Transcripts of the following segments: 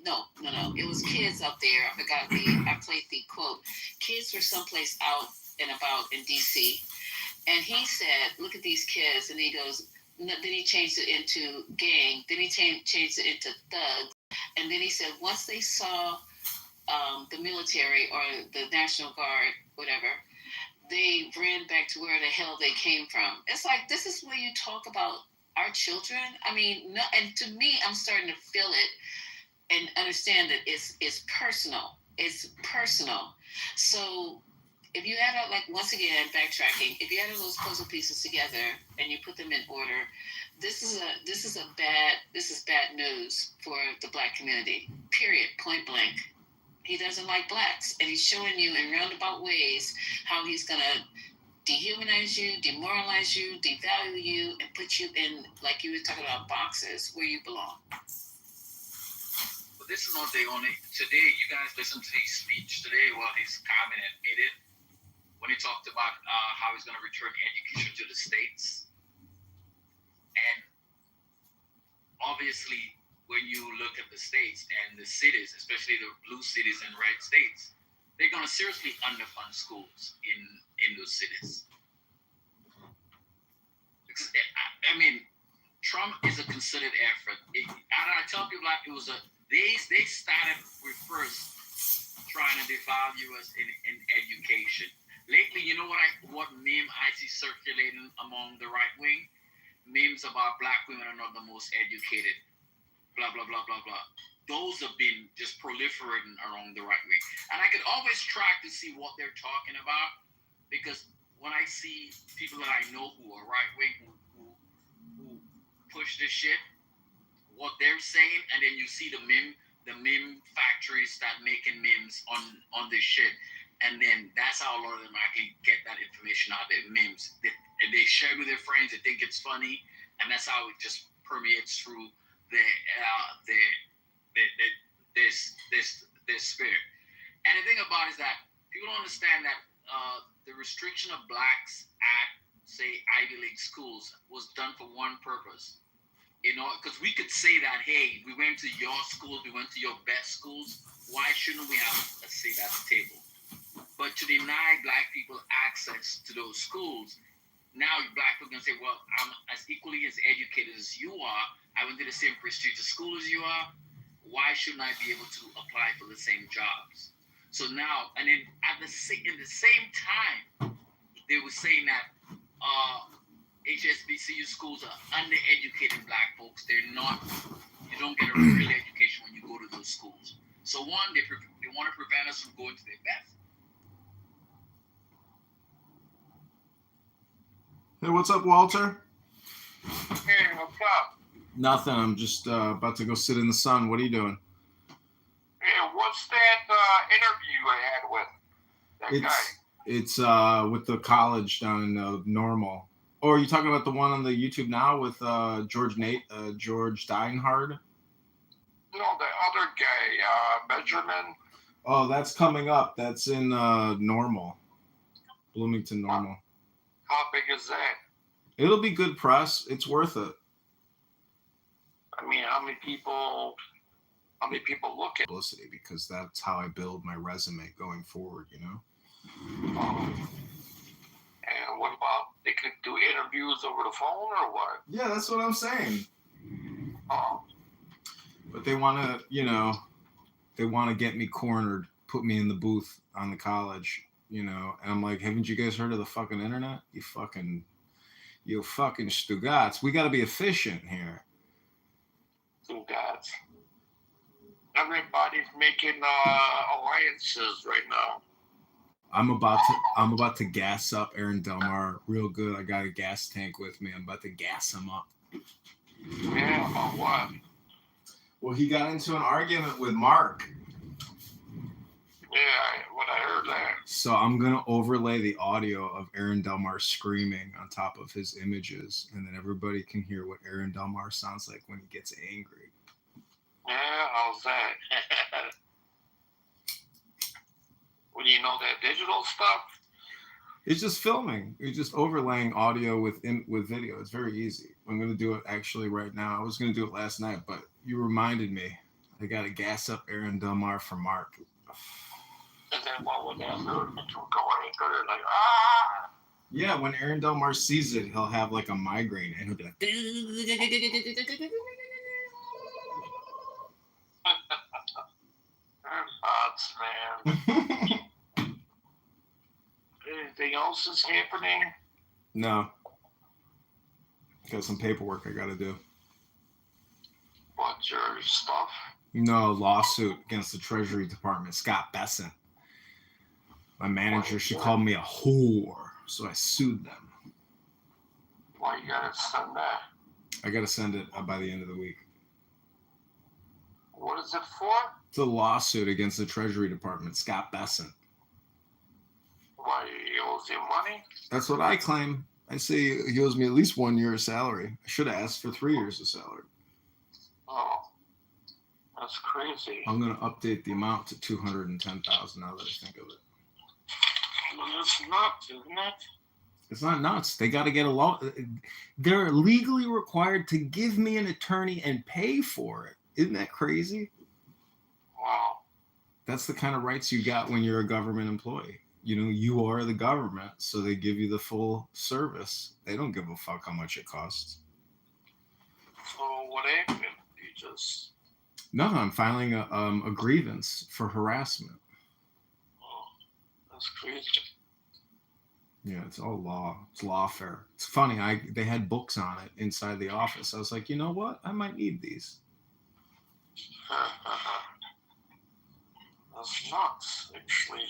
No. It was kids up there. I played the quote. Kids were someplace out and about in D.C. And he said, "Look at these kids," and he goes. Then he changed it into gang. Then he changed it into thugs. And then he said once they saw the military or the National Guard, whatever, they ran back to where the hell they came from. It's like, this is where you talk about our children. I mean, no, and to me, I'm starting to feel it and understand that it's personal. It's personal. So if you add up, like, once again, backtracking, if you add all those puzzle pieces together and you put them in order, this is bad news for the Black community. Period. Point blank. He doesn't like blacks, and he's showing you in roundabout ways how he's gonna dehumanize you, demoralize you, devalue you, and put you in, like you were talking about, boxes where you belong. But this is not the only. Today, you guys listened to his speech today while his cabinet made it, when he talked about how he's going to return education to the states. And obviously, when you look at the states and the cities, especially the blue cities and red states, they're going to seriously underfund schools in those cities. I mean, Trump is a concerted effort. I tell people like it was they started with first trying to devalue us in education. Lately, you know what meme I see circulating among the right wing? Memes about black women are not the most educated. Blah, blah, blah, blah, blah. Those have been just proliferating around the right wing. And I could always track to see what they're talking about, because when I see people that I know who are right wing, who push this shit, what they're saying, and then you see the meme factories start making memes on this shit. And then that's how a lot of them actually get that information out of their memes. And they share it with their friends, they think it's funny, and that's how it just permeates through this spirit. And the thing about it is that people don't understand that the restriction of blacks at, say, Ivy League schools was done for one purpose. You know, because we could say that, hey, we went to your schools, we went to your best schools. Why shouldn't we have a seat at the table? But to deny black people access to those schools, now black people can say, well, I'm as equally as educated as you are. I went to the same prestigious school as you are. Why shouldn't I be able to apply for the same jobs? So now, and then in the same time, they were saying that HSBCU schools are undereducated black folks. They're not. You don't get a real education when you go to those schools. So one, they want to prevent us from going to their best. Hey, what's up, Walter? Hey, what's up? Nothing. I'm just about to go sit in the sun. What are you doing? Hey, what's that interview I had with that guy? It's with the college down in Normal. Or are you talking about the one on the YouTube now with George Steinhardt? No, the other guy, Benjamin. Oh, that's coming up. That's in Normal. Bloomington Normal. How big is that? It'll be good press. It's worth it. I mean, how many people look at publicity, because that's how I build my resume going forward, you know? And what about, they could do interviews over the phone or what? Yeah, that's what I'm saying. But they want to get me cornered, put me in the booth on the college, you know? And I'm like, haven't you guys heard of the fucking internet? You fucking Stugats. We got to be efficient here. Stugats. Everybody's making alliances right now. I'm about to gas up Aaron Delmar real good. I got a gas tank with me. I'm about to gas him up. Yeah, about what? Well, he got into an argument with Mark. Yeah, I heard that. So I'm going to overlay the audio of Aaron Delmar screaming on top of his images, and then everybody can hear what Aaron Delmar sounds like when he gets angry. Yeah, how's that? Well, you know that digital stuff? It's just filming. It's just overlaying audio with video. It's very easy. I'm going to do it actually right now. I was going to do it last night, but you reminded me. They got to gas up Aaron Delmar for Mark. And then what would that do? It would go anchor, like, ah! Yeah, when Aaron Delmar sees it, he'll have like a migraine and he'll be like, They're nuts, man. Anything else is happening? no. Got some paperwork I got to do. What's your stuff? No, lawsuit against the Treasury Department. Scott Besant. My manager, she called me a whore, so I sued them. Why you gotta send that? I got to send it by the end of the week. What is it for? It's a lawsuit against the Treasury Department. Scott Besant. Why he owes you money? That's what I claim. I say he owes me at least 1 year's salary. I should have asked for 3 years of salary. Oh, that's crazy. I'm going to update the amount to $210,000 now that I think of it. Well, that's nuts, isn't it? It's not nuts. They got to get a law. They're legally required to give me an attorney and pay for it. Isn't that crazy? Wow. That's the kind of rights you got when you're a government employee. You know, you are the government, so they give you the full service. They don't give a fuck how much it costs. So what happened? You just... No, I'm filing a grievance for harassment. Oh, that's crazy. Yeah, it's all law. It's lawfare. It's funny. They had books on it inside the office. I was like, you know what? I might need these. That's nuts, actually.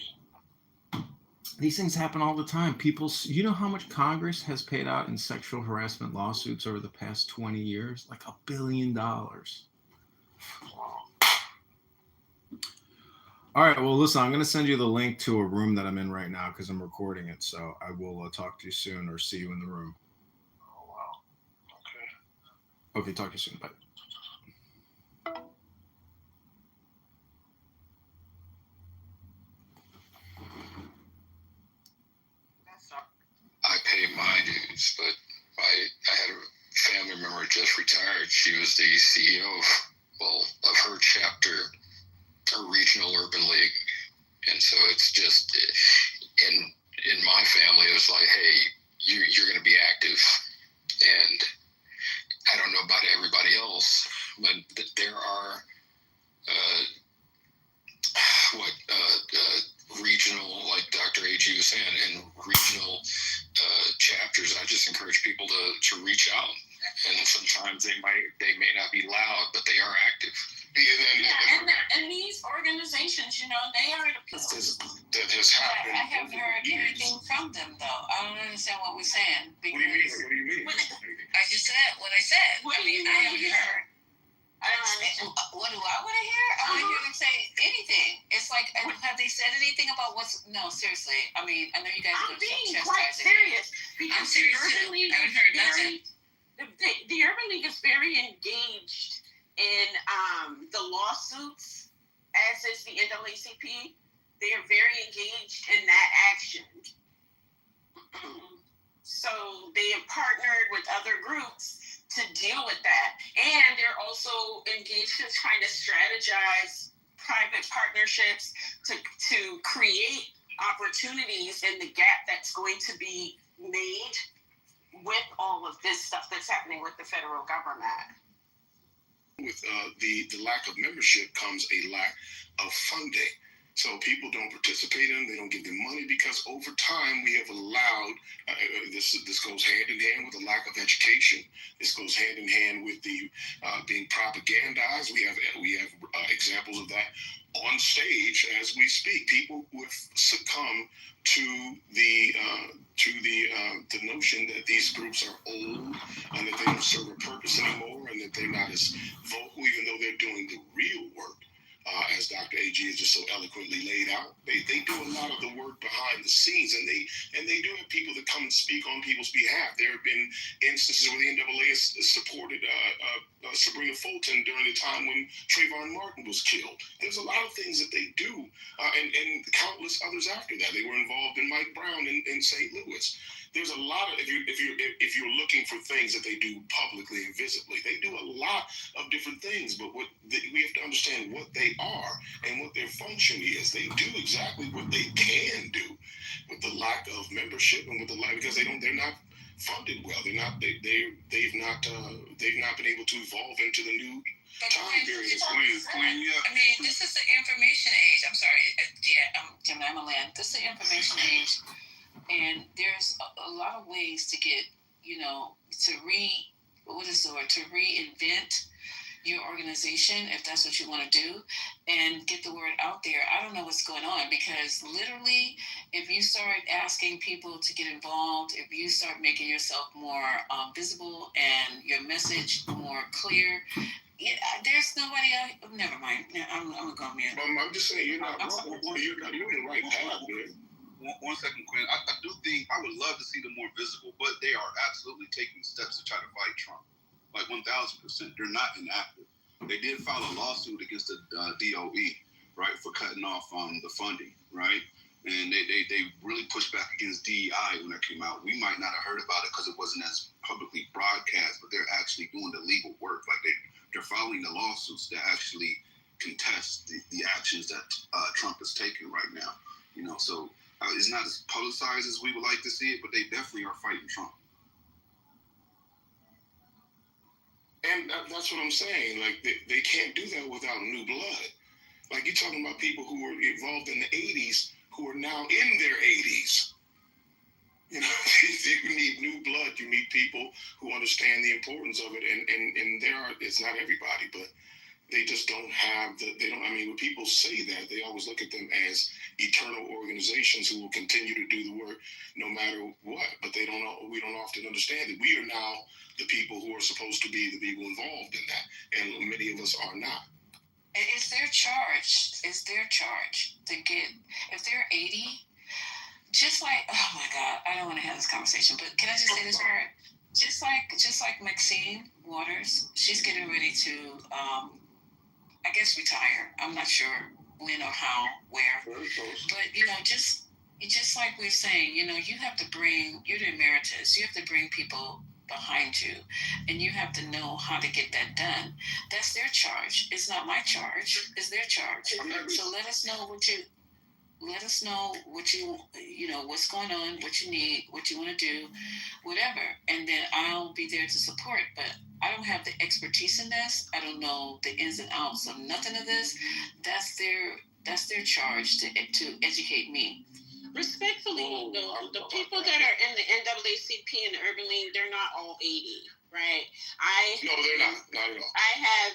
These things happen all the time. People, you know how much Congress has paid out in sexual harassment lawsuits over the past 20 years? Like $1 billion. All right. Well, listen, I'm going to send you the link to a room that I'm in right now because I'm recording it. So I will talk to you soon or see you in the room. Oh, wow. Okay. Okay. Talk to you soon. Bye. I pay my dues, but I had a family member just retired. She was the CEO of her chapter, her regional urban league, and so it's just in my family it was like, hey, you're going to be active, and I don't know about everybody else, but there are regional, like Dr. A.G. was saying, and regional chapters. I just encourage people to reach out, and sometimes they may not be loud, but they are active. And these organizations, you know, they are the people that has happened. I haven't heard anything from them, though. I don't understand what we're saying. Because What do you mean? I just said what I said. What do you I haven't hear? heard. I don't understand. What do I want to hear? I want to hear them say anything. It's like, have they said anything about what's? No, seriously. I mean, I know you guys I'm go being chastising. quite serious I'm because serious the too. Urban League I haven't heard nothing. the Urban League is very engaged in the lawsuits, as is the NAACP. They are very engaged in that action. So they have partnered with other groups to deal with that. And they're also engaged in trying to strategize private partnerships to create opportunities in the gap that's going to be made with all of this stuff that's happening with the federal government. With the lack of membership comes a lack of funding. So people don't participate in them, they don't give them money because over time we have allowed, this goes hand in hand with the lack of education. This goes hand in hand with the being propagandized. We have examples of that on stage as we speak. People who have succumbed to the notion that these groups are old and that they don't serve a purpose anymore and that they're not as vocal, even though they're doing the real work. as Dr. AG has just so eloquently laid out. They do a lot of the work behind the scenes, and they do have people that come and speak on people's behalf. There have been instances where the NAA has supported Sabrina Fulton during the time when Trayvon Martin was killed. There's a lot of things that they do, and countless others after that. They were involved in Mike Brown in St. Louis. There's a lot of, if you're looking for things that they do publicly and visibly, they do a lot of different things. But we have to understand what they are and what their function is. They do exactly what they can do with the lack of membership and with the lack, because they're not funded well. They've not been able to evolve into the new time period. I mean, this is the information age. I'm sorry, Jim, I'm a land. This is the information age. And there's a lot of ways to get, to reinvent your organization, if that's what you want to do, and get the word out there. I don't know what's going on, because literally, if you start asking people to get involved, if you start making yourself more visible and your message more clear, there's nobody else. Never mind. I'm going to go mute. I'm just saying, you're not wrong. You're in the right path, man. One second, Quinn. I do think I would love to see them more visible, but they are absolutely taking steps to try to fight Trump. Like 1,000%. They're not inactive. They did file a lawsuit against the DOE, right, for cutting off the funding, right? And they really pushed back against DEI when that came out. We might not have heard about it because it wasn't as publicly broadcast, but they're actually doing the legal work. Like they're filing the lawsuits that actually contest the actions that Trump is taking right now. So it's not as publicized as we would like to see it, but they definitely are fighting Trump. And that's what I'm saying. Like, they can't do that without new blood. Like, you're talking about people who were involved in the 80s who are now in their 80s. You need new blood. You need people who understand the importance of it. And it's not everybody, but they just don't have when people say that, they always look at them as eternal organizations who will continue to do the work no matter what. But we don't often understand that we are now the people who are supposed to be the people involved in that. And many of us are not. It's their charge. It's their charge to get, if they're 80, just like, oh my God, I don't want to have this conversation, but can I just say this part? Just like Maxine Waters, she's getting ready to, I guess, retire. I'm not sure when or how, where. But, just like we're saying, you have to you're the emeritus, you have to bring people behind you, and you have to know how to get that done. That's their charge. It's not my charge. It's their charge. So let us know what's going on, what you need, what you want to do, whatever. And then I'll be there to support. But I don't have the expertise in this. I don't know the ins and outs of nothing of this. That's their charge to educate me. Respectfully, the people that are in the NAACP and the Urban League, they're not all 80, right? No, they're not at all. I have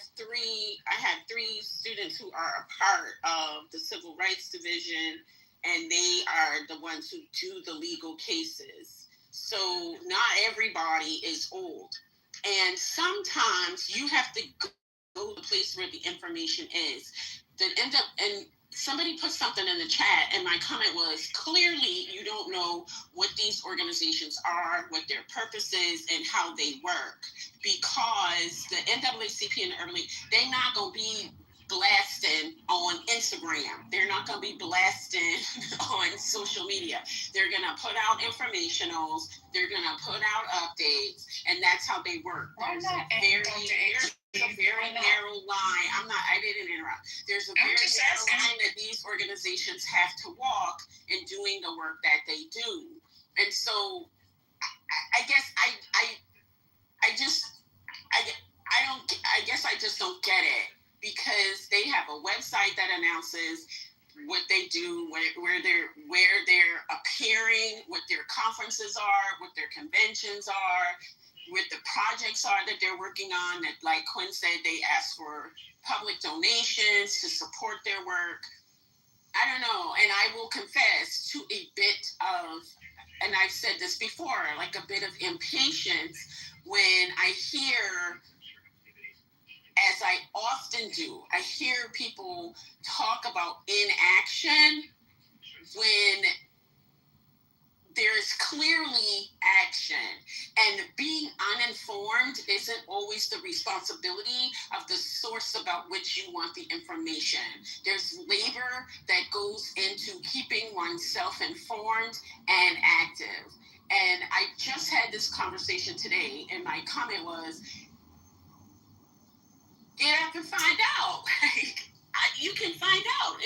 three students who are a part of the Civil Rights Division, and they are the ones who do the legal cases. So not everybody is old. And sometimes you have to go to the place where the information is. And somebody put something in the chat, and my comment was, clearly you don't know what these organizations are, what their purpose is, and how they work. Because the NAACP and the Urban League, they're not going to be blasting on Instagram. They're not going to be blasting on social media. They're going to put out informationals. They're going to put out updates, and that's how they work. There's a very narrow line. I didn't interrupt. There's a very narrow line that these organizations have to walk in doing the work that they do. And so I just don't get it, because they have a website that announces what they do, where they're appearing, what their conferences are, what their conventions are, what the projects are that they're working on. That, like Quinn said, they ask for public donations to support their work. I don't know, and I will confess to a bit of, and I've said this before, like a bit of impatience when I hear as I often do, I hear people talk about inaction when there's clearly action, and being uninformed isn't always the responsibility of the source about which you want the information. There's labor that goes into keeping oneself informed and active. And I just had this conversation today, and my comment was, get out and find out. You can find out.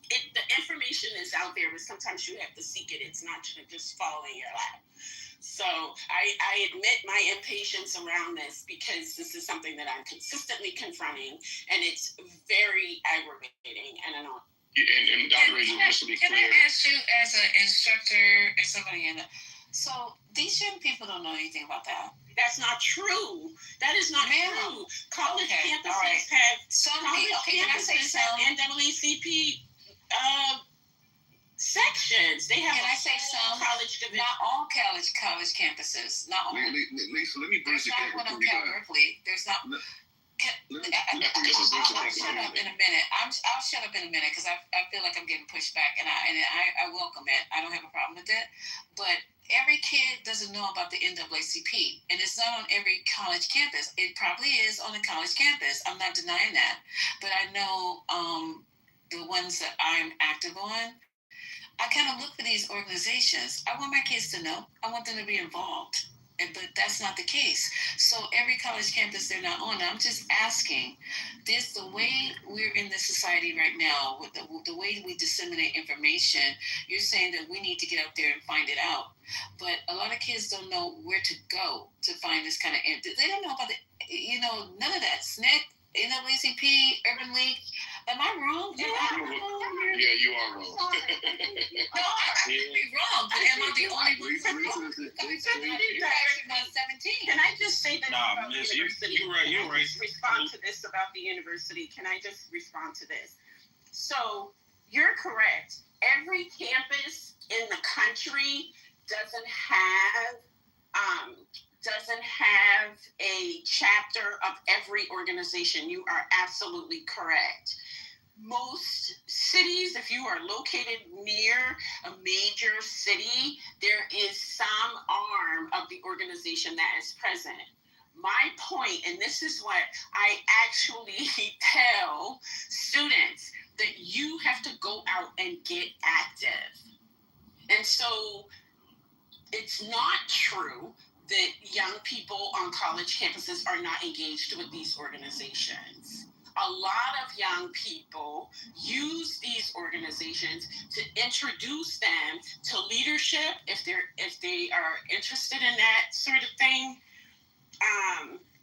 The information is out there, but sometimes you have to seek it. It's not just fall in your lap. So I admit my impatience around this, because this is something that I'm consistently confronting, and it's very aggravating. And I know. And Dr. Ray, just to be Can clear, I ask you, as an instructor or somebody so these young people don't know anything about that? That's not true. That is not true. College campuses have Can I say some? NAACP sections. They have college division. Not all college campuses. Not all. Lisa, let me bridge There's the gap. not one on Cal Berkeley. There's not. I'll shut up in a minute. I'll shut up in a minute, because I feel like I'm getting pushed back, and I welcome it. I don't have a problem with it. But every kid doesn't know about the NAACP, and it's not on every college campus. It probably is on a college campus. I'm not denying that. But I know the ones that I'm active on, I kind of look for these organizations. I want my kids to know. I want them to be involved. But that's not the case. So every college campus they're not on. I'm just asking, this the way we're in this society right now, with the way we disseminate information, you're saying that we need to get out there and find it out. But a lot of kids don't know where to go to find this kind of, they don't know about none of that. SNCC, NAACP, Urban League. Am I wrong? yeah, you are wrong. No, I could be wrong. But am I the only one wrong? 17. Can I just say that about miss, the university? you're right. Can I just respond to this about the university? Can I just respond to this? So you're correct. Every campus in the country doesn't have a chapter of every organization. You are absolutely correct. Most cities, if you are located near a major city, there is some arm of the organization that is present. My point, and this is what I actually tell students, that you have to go out and get active. And so it's not true that young people on college campuses are not engaged with these organizations. A lot of young people use these organizations to introduce them to leadership if they are interested in that sort of thing.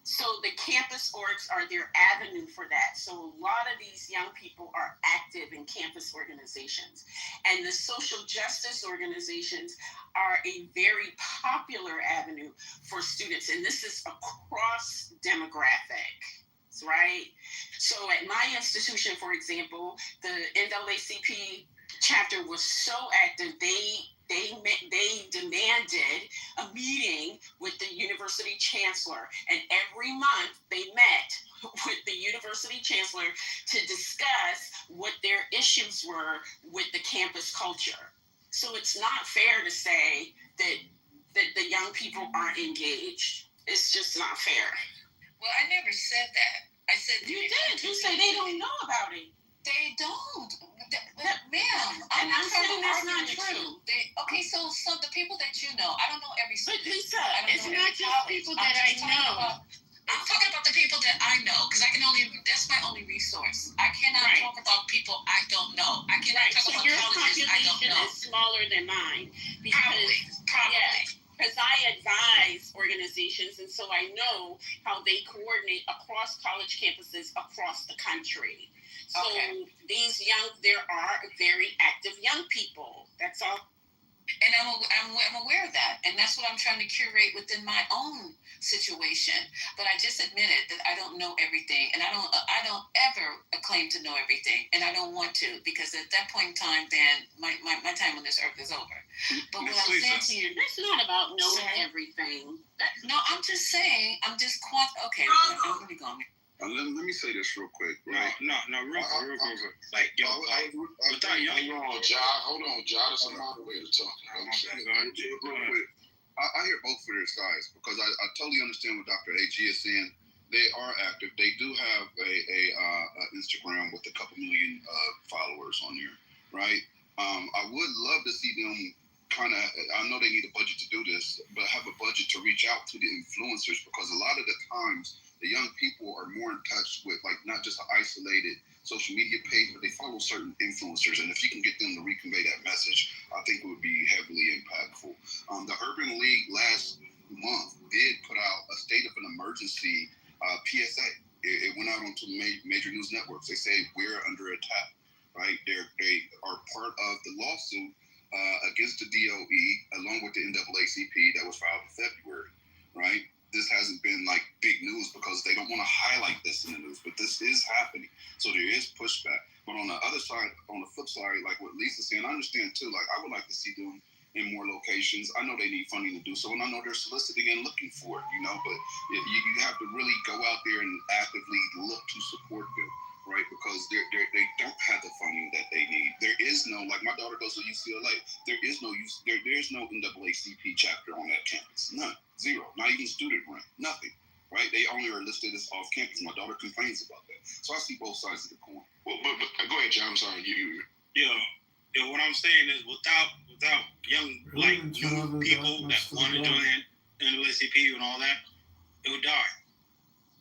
So the campus orgs are their avenue for that. So a lot of these young people are active in campus organizations. And the social justice organizations are a very popular avenue for students. And this is across demographic, right? So at my institution, for example, the NAACP chapter was so active, they demanded a meeting with the university chancellor, and every month they met with the university chancellor to discuss what their issues were with the campus culture. So it's not fair to say that the young people aren't engaged. It's just not fair. Well, I never said that. I said you did. You say they don't know about it. They don't. Ma'am, I'm not saying that's not true. So the people that you know, I don't know every student. But Lisa, it's not just people that I know. I'm talking about the people that I know, because that's my only resource. I cannot talk about people I don't know. I cannot talk about colleges I don't know. Your population is smaller than mine. Probably. Because I advise organizations, and so I know how they coordinate across college campuses across the country. So there are very active young people. That's all. And I'm aware of that, and that's what I'm trying to curate within my own situation. But I just admitted that I don't know everything, and I don't ever claim to know everything, and I don't want to, because at that point in time, then my time on this earth is over. But what I'm saying to you, it's not about knowing everything. No, I'm just saying. I'm just okay. Let me go. Let me say this real quick, right? No, real quick. Like, yo, without young. Hold on, John. It's a moderator talking. Real quick. I hear both of their sides because I totally understand what Dr. AG is saying. They are active. They do have a Instagram with a couple million followers on there, right? I would love to see them kind of. I know they need a budget to do this, but have a budget to reach out to the influencers because a lot of the times the young people are more in touch with like not just an isolated social media page, but they follow certain influencers, and if you can get them to reconvey that message, I think it would be heavily impactful. The Urban League last month did put out a state of an emergency PSA. It went out onto major news networks. They say we're under attack, right? They are part of the lawsuit against the DOE, along with the NAACP that was filed in February, right? This hasn't been like big news because they don't want to highlight this in the news, but this is happening. So there is pushback. But on the other side, on the flip side, like what Lisa's saying, I understand too. Like I would like to see them in more locations. I know they need funding to do so, and I know they're soliciting and looking for it, but you have to really go out there and actively look to support them, right? Because they don't have the funding that they need. There is no, like my daughter goes to UCLA, there's no NAACP chapter on that campus. None. Zero. Not even student rent. Nothing. Right? They only are listed as off campus. My daughter complains about that. So I see both sides of the coin. Well, but go ahead, John. I'm sorry. Yeah, what I'm saying is without young new people that want to join NAACP and all that, it would die.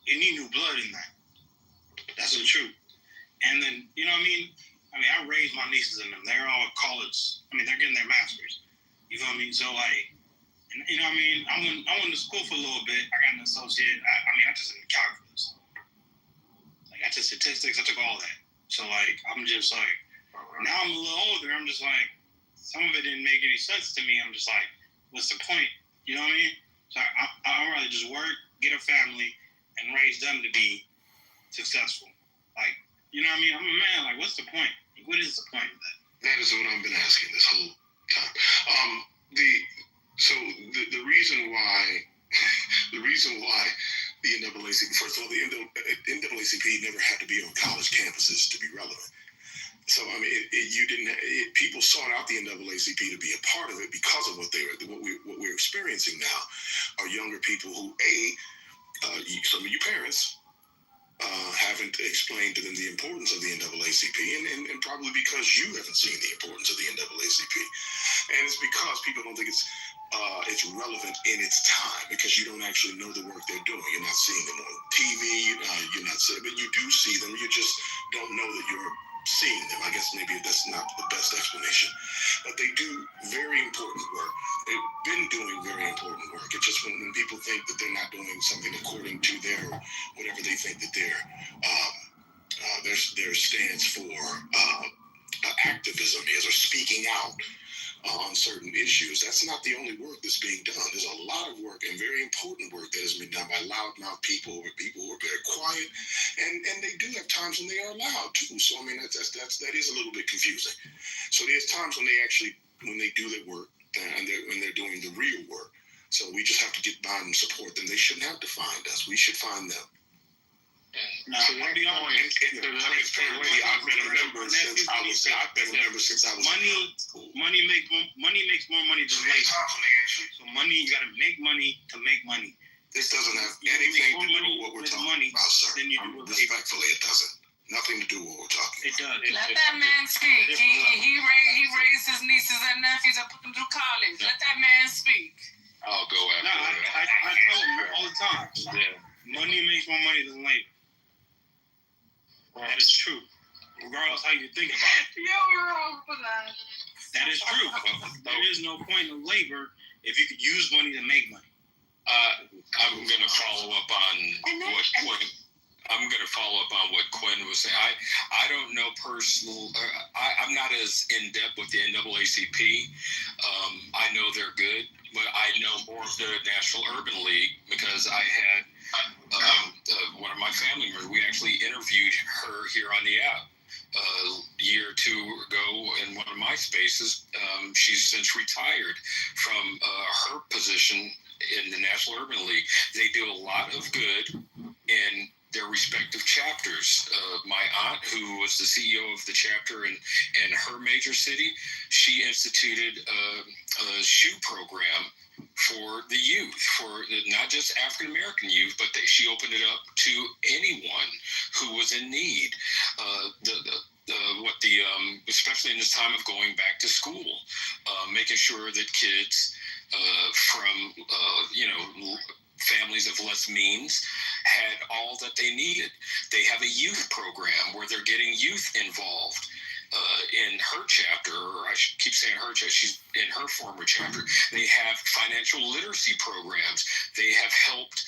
You need new blood in that. That's the truth. And then, you know what I mean? I raised my nieces and them. They're all college. They're getting their masters. You feel me? So like, you know what I mean? I went to school for a little bit. I got an associate. I just in the calculus. Like I took statistics. I took all that. So like, I'm just like, now I'm a little older. I'm just like, some of it didn't make any sense to me. I'm just like, what's the point? You know what I mean? So I'd rather just work, get a family, and raise them to be successful. Like, you know what I mean? I'm a man. Like, what's the point? Like, what is the point of that? That is what I've been asking this whole time. The reason why the NAACP, first of all, the NAACP never had to be on college campuses to be relevant. So people sought out the NAACP to be a part of it because of what we're experiencing now are younger people who some of you parents haven't explained to them the importance of the NAACP, and probably because you haven't seen the importance of the NAACP, and it's because people don't think it's relevant in its time because you don't actually know the work they're doing. You're not seeing them on TV. You're not seeing, but you do see them. You just don't know that you're seeing them. I guess maybe that's not the best explanation, but they do very important work. They've been doing very important work. It's just when people think that they're not doing something according to their whatever they think that their stance for activism is or speaking out on certain issues. That's not the only work that's being done. There's a lot of work and very important work that has been done by loudmouth people who are very quiet, and they do have times when they are loud too. So that is a little bit confusing. So there's times when they do their work and when they're doing the real work. So we just have to get by and support them. They shouldn't have to find us. We should find them. No, so I'll be honest. I've been a member since I was. Money makes more money than labor. So you gotta make money to make money. This doesn't have anything to do with what we're talking about, sir. Respectfully, it doesn't. Nothing to do with what we're talking about. It does. Let that man speak. He raised his nieces and nephews and put them through college. Let that man speak. I'll go after I tell him all the time. Yeah. Money makes more money than labor. That is true. Regardless how you think about it. You're wrong for that. That is true. There is no point in labor if you could use money to make money. I'm going to follow up on what Quinn was saying. I don't know I'm not as in depth with the NAACP. I know they're good, but I know more of the National Urban League because I had one of my family members. We actually interviewed her here on the app a year or two ago in one of my spaces. She's since retired from her position in the National Urban League. They do a lot of good, and their respective chapters. My aunt, who was the CEO of the chapter in her major city, she instituted a shoe program for the youth, for not just African American youth, but she opened it up to anyone who was in need. Especially in this time of going back to school, making sure that kids from families of less means had all that they needed. They have a youth program where they're getting youth involved. In her chapter, or I keep saying her chapter, she's in her former chapter, they have financial literacy programs. They have helped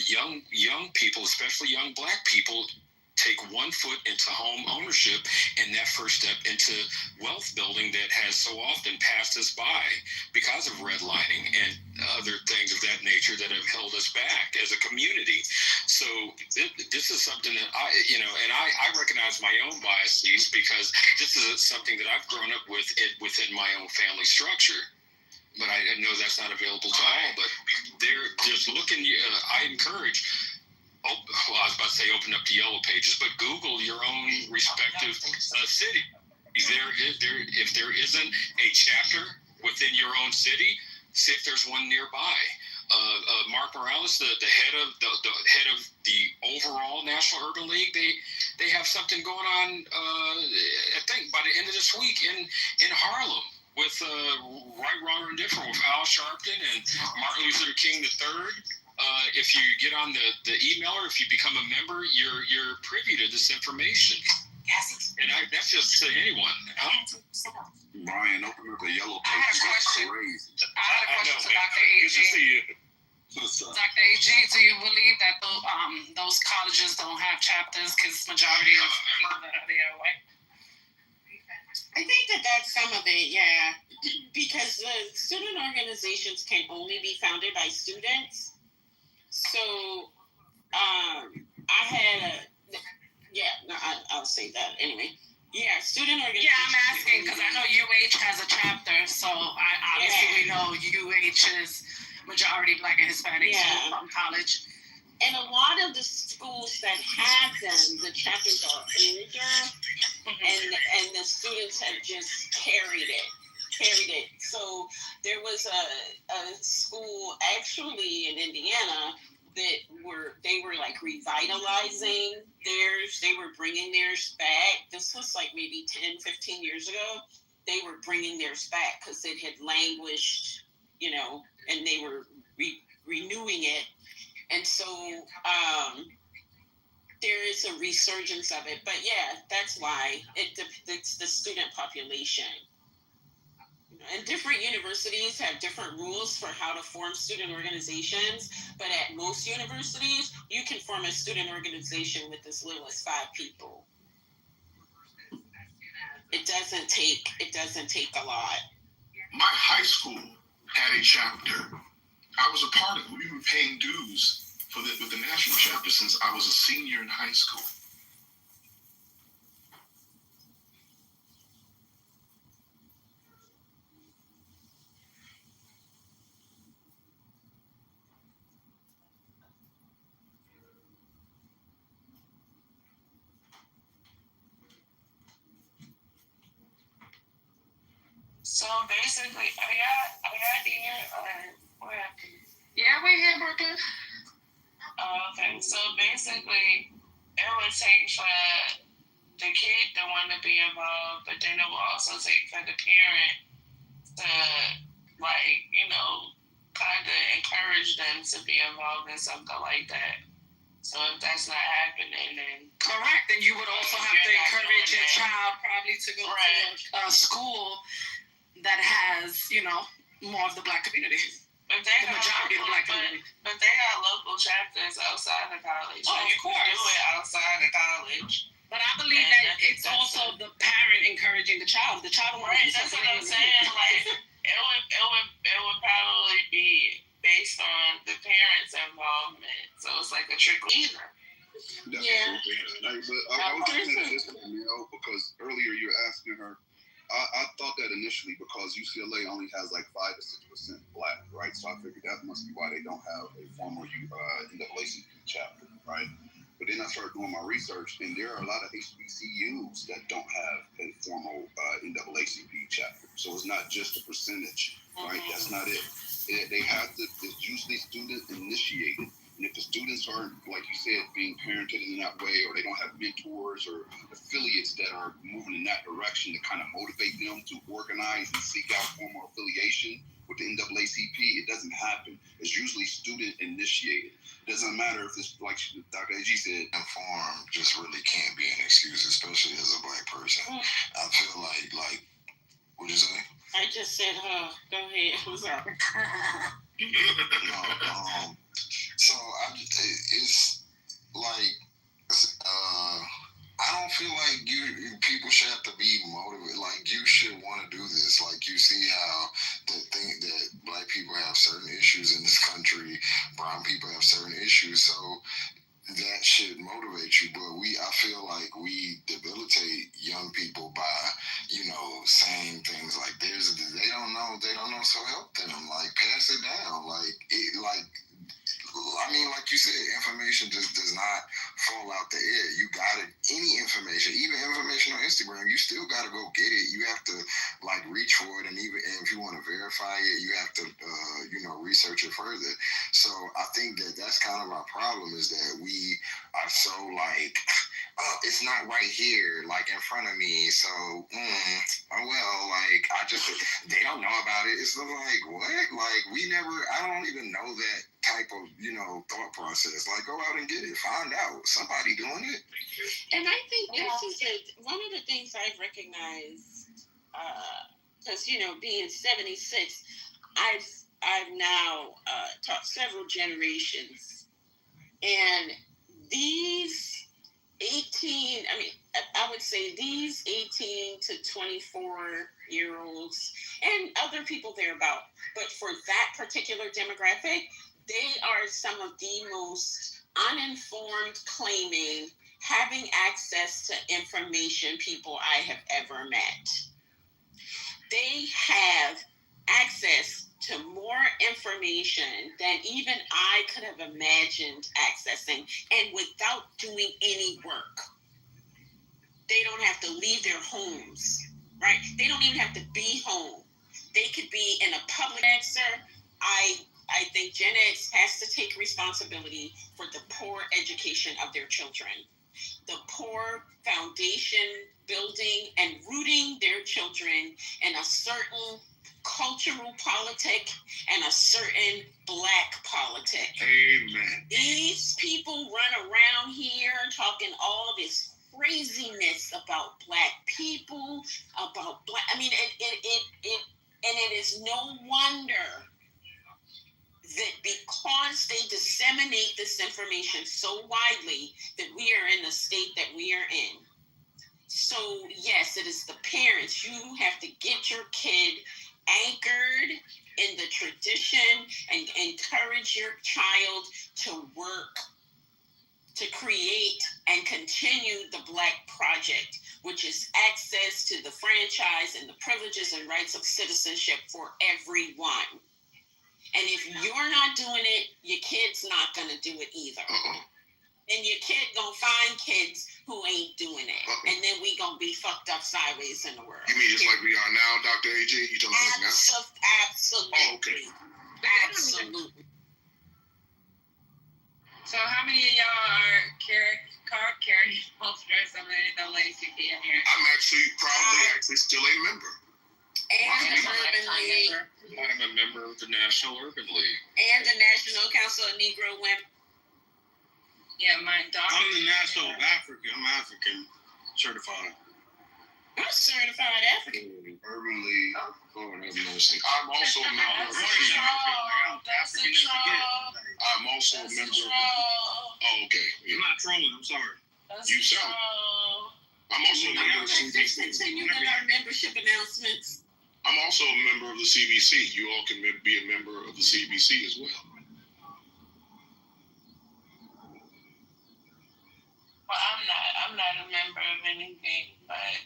young people, especially young Black people, take one foot into home ownership and that first step into wealth building that has so often passed us by because of redlining and other things of that nature that have held us back as a community. So this is something that I recognize my own biases, because this is something that I've grown up with within my own family structure. But I know that's not available to all, but they're just looking, I encourage, I was about to say open up the yellow pages, but Google your own respective city. If there isn't a chapter within your own city, see if there's one nearby. Mark Morales, the head of the overall National Urban League, they have something going on. I think by the end of this week in Harlem with Right, Wrong, or Indifferent with Al Sharpton and Martin Luther King III. If you get on the email, or if you become a member, you're privy to this information. Yes. And that's just to anyone. Brian, open up the yellow I had a question. Crazy. I had a question to Dr. AG. Good to see you. What's up? Dr. AG, do you believe that those colleges don't have chapters because majority of people that are there are white? I think that's some of it, yeah. Because the student organizations can only be founded by students. So, I'll say that anyway. Yeah, student organization. Yeah, I'm asking because I know UH has a chapter, so we know UH is majority Black and Hispanic from college. And a lot of the schools that have them, the chapters are older, and the students have just carried it. So there was a school actually in Indiana that they were like revitalizing theirs. They were bringing theirs back. This was like maybe 10, 15 years ago. They were bringing theirs back because it had languished, and they were renewing it. And so there is a resurgence of it. But yeah, that's why it's the student population. And different universities have different rules for how to form student organizations. But at most universities, you can form a student organization with as little as 5 people. It doesn't take a lot. My high school had a chapter. I was a part of it. We were paying dues with the national chapter since I was a senior in high school. So basically, are y'all here or where? Yeah, we're here, Brooklyn. Okay, so basically, it would take for the kid to want to be involved, but then it will also take for the parent to, kind of encourage them to be involved in something like that. So if that's not happening, then... Correct, and you would also have to encourage your child probably to go to a school that has, more of the Black community. But they the majority of the Black community. But they got local chapters outside of college. Oh, you of course. can do it outside of college. But I believe that it's also the parent encouraging the child. The child wants to do That's something. what I'm saying. Like, it would probably be based on the parents' involvement. So it's like a trickle. Yeah. But I was looking at this, because earlier you were asking her. I thought that initially because UCLA only has like 5 to 6% Black, right? So I figured that must be why they don't have a formal NAACP chapter, right? But then I started doing my research, and there are a lot of HBCUs that don't have a formal NAACP chapter. So it's not just a percentage, right? That's not it. They have to, it's usually student initiated. And if the students aren't, like you said, being parented in that way, or they don't have mentors or affiliates that are moving in that direction to kind of motivate them to organize and seek out formal affiliation with the NAACP, it doesn't happen. It's usually student initiated. It doesn't matter if it's like Dr. AG said, informed just really can't be an excuse, especially as a Black person. I feel like, what'd you say? I just said, go ahead. I'm sorry. No, so it's like, I don't feel like people should have to be motivated. Like, you should want to do this. Like, you see how that Black people have certain issues in this country, brown people have certain issues, so that should motivate you. But I feel like we debilitate young people by, saying things like they don't know, so help them. Like, pass it down. Like you said, information just does not fall out the air. You got it. Any information, even information on Instagram, you still got to go get it. You have to reach for it, and if you want to verify it, you have to research it further. So I think that's kind of our problem, is that we are so oh, it's not right here, in front of me. So they don't know about it. It's what? I don't even know that type of thought process. Go out and get it, find out somebody doing it. And I think this is one of the things I've recognized, because being 76, I've now taught several generations, and these 18, I would say these 18 to 24-year-olds and other people thereabout, but for that particular demographic, they are some of the most uninformed, claiming having access to information people I have ever met. They have access to more information than even I could have imagined accessing, and without doing any work. They don't have to leave their homes, right? They don't even have to be home. They could be in a public answer. I think Gen X has to take responsibility for the poor education of their children, the poor foundation building and rooting their children in a certain cultural politic and a certain Black politic. Amen. These people run around here talking all this craziness about Black people, about Black. It is no wonder that because they disseminate this information so widely that we are in the state that we are in. So yes, it is the parents. You have to get your kid anchored in the tradition and encourage your child to work, to create and continue the Black project, which is access to the franchise and the privileges and rights of citizenship for everyone. And if you're not doing it, your kid's not going to do it either. And your kid going to find kids who ain't doing it. And then we going to be fucked up sideways in the world. You mean just like we are now, Dr. AJ? You talking about now? Absolutely. Oh, okay. Absolutely. So how many of y'all are card carrying posters of the NAACP in here? I'm actually still a member. And the Urban League. I'm a member of the National Urban League. And the National Council of Negro Women. Yeah, my daughter. I'm the National I'm African certified. I'm certified African. Urban League. Lord have mercy. I'm also a member of the That's a troll. I'm also a member of Oh, okay. I'm not trolling, I'm sorry. You sound. I'm also a member of the Let's CBC. continue with our membership announcements. I'm also a member of the CBC. You all can be a member of the CBC as well. Well, I'm not a member of anything, but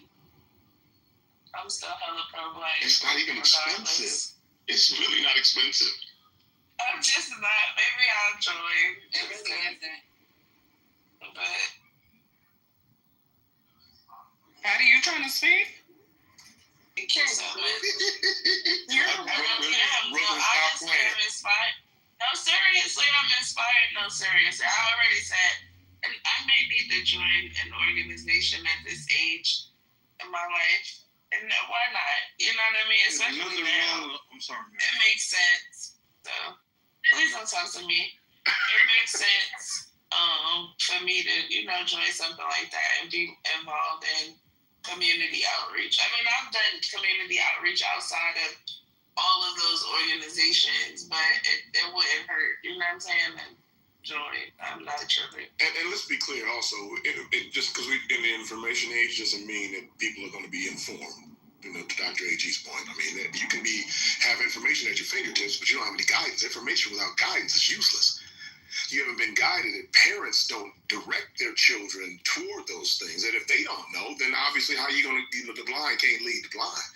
I'm still hella pro-Black. It's not even expensive. It's really not expensive. I'm just not. Maybe I'll join. It really isn't. but Patty, you trying to speak? thank you so much. You're I really am. No, I just am inspired. No, seriously, I'm inspired. No, seriously. I already said, and I may need to join an organization at this age in my life. And why not? You know what I mean? Especially now. I'm sorry, man. It makes sense. So please don't talk to me. It makes sense for me to, join something like that and be involved in community outreach. I mean, I've done community outreach outside of all of those organizations, but it wouldn't hurt. You know what I'm saying? And join. I'm not tripping. And let's be clear also, it just because we're in the information age doesn't mean that people are going to be informed. To Dr. AG's point, I mean, that you can have information at your fingertips, but you don't have any guidance. Information without guidance is useless. You haven't been guided, and parents don't direct their children toward those things. And if they don't know, then obviously how are you going to, the blind can't lead the blind.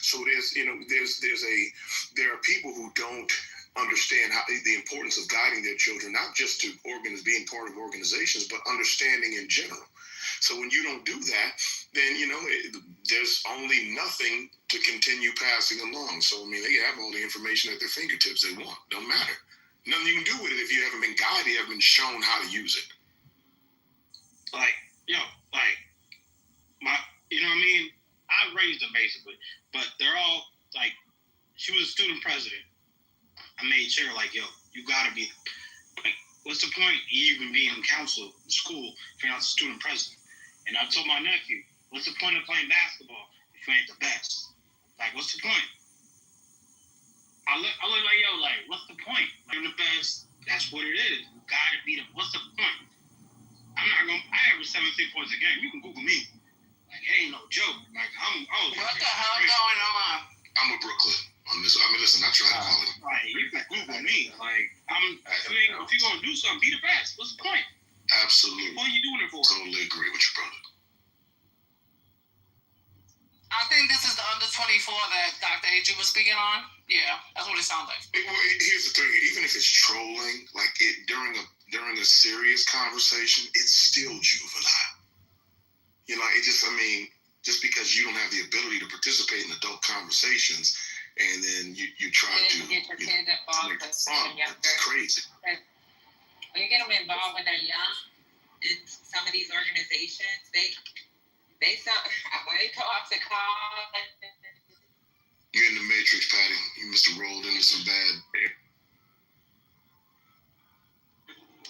So there are people who don't understand the importance of guiding their children, not just to being part of organizations, but understanding in general. So when you don't do that, then, there's only nothing to continue passing along. So, I mean, they have all the information at their fingertips they want. Don't matter. Nothing you can do with it if you haven't been guided, you haven't been shown how to use it. Like, you know what I mean? I raised them basically, but they're all like, she was a student president. I made sure, you gotta be, what's the point of even being in council in school if you're not the student president? And I told my nephew, what's the point of playing basketball if you ain't the best? What's the point? I look what's the point? You're the best. That's what it is. You gotta be what's the point? I average 17 points a game. You can Google me. It ain't no joke. What the hell going on? I'm a Brooklyn on this. I mean, listen, I try to call it. You can Google me. If you're gonna do something, be the best. What's the point? Absolutely. What are you doing it for? Totally agree with you, brother. I think this is the under 24 that Dr. AG was speaking on. Yeah, that's what it sounds like. Here's the thing: even if it's trolling, during a serious conversation, it's still juvenile. Just because you don't have the ability to participate in adult conversations, and then you try to get your kids involved it's crazy. When you get them involved when they're young in some of these organizations, they when they go off to college. You're in the Matrix, Patty. You must have rolled into some bad.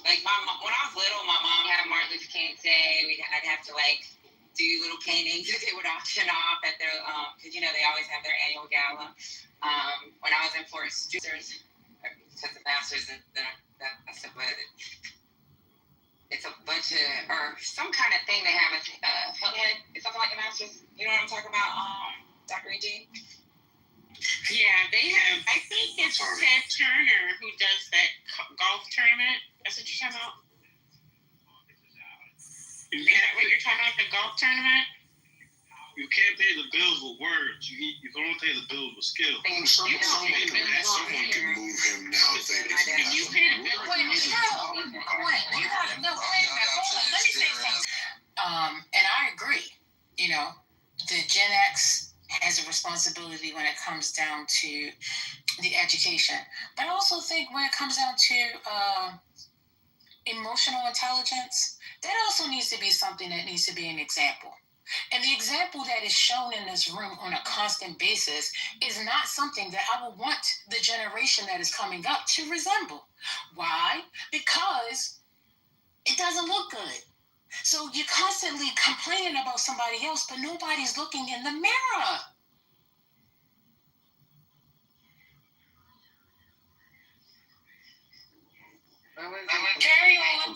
Like when I was little, my mom had Martin Luther King Day. I'd have to do little paintings that they would auction off at their because they always have their annual gala. When I was in Florida, took the masters and that's what it's a bunch of or some kind of thing they have at Hillhead. It's something like a masters. You know what I'm talking about, Dr. E.G.? Yeah, they have. I think it's Ted Turner who does that golf tournament. That's what you're talking about. Is that what you're talking about? The golf tournament? You can't pay the bills with words. You can only pay the bills with skill. Someone can move him now if they You pay the bills. Wait, you gotta know. Wait a minute. Hold on. Let me say something. And I agree. The Gen X has a responsibility when it comes down to the education. But I also think when it comes down to emotional intelligence, that also needs to be something that needs to be an example. And the example that is shown in this room on a constant basis is not something that I would want the generation that is coming up to resemble. Why? Because it doesn't look good. So you're constantly complaining about somebody else, but nobody's looking in the mirror. Carry on.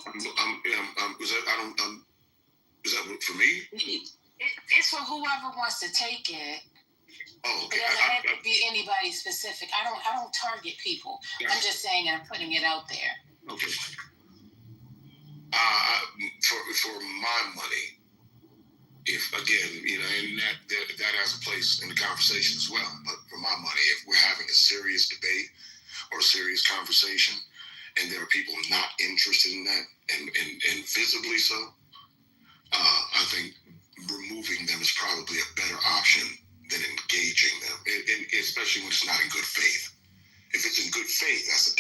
Is that what for me? It's for whoever wants to take it. Oh, okay. It doesn't have to be anybody specific. I don't target people. Yeah. I'm just saying I'm putting it out there. Okay. For my money, if again, and that has a place in the conversation as well. But for my money, if we're having a serious debate or a serious conversation, and there are people not interested in that, and visibly so, I think removing them is probably a better option than engaging them, and especially when it's not in good faith. If it's in good faith, that's a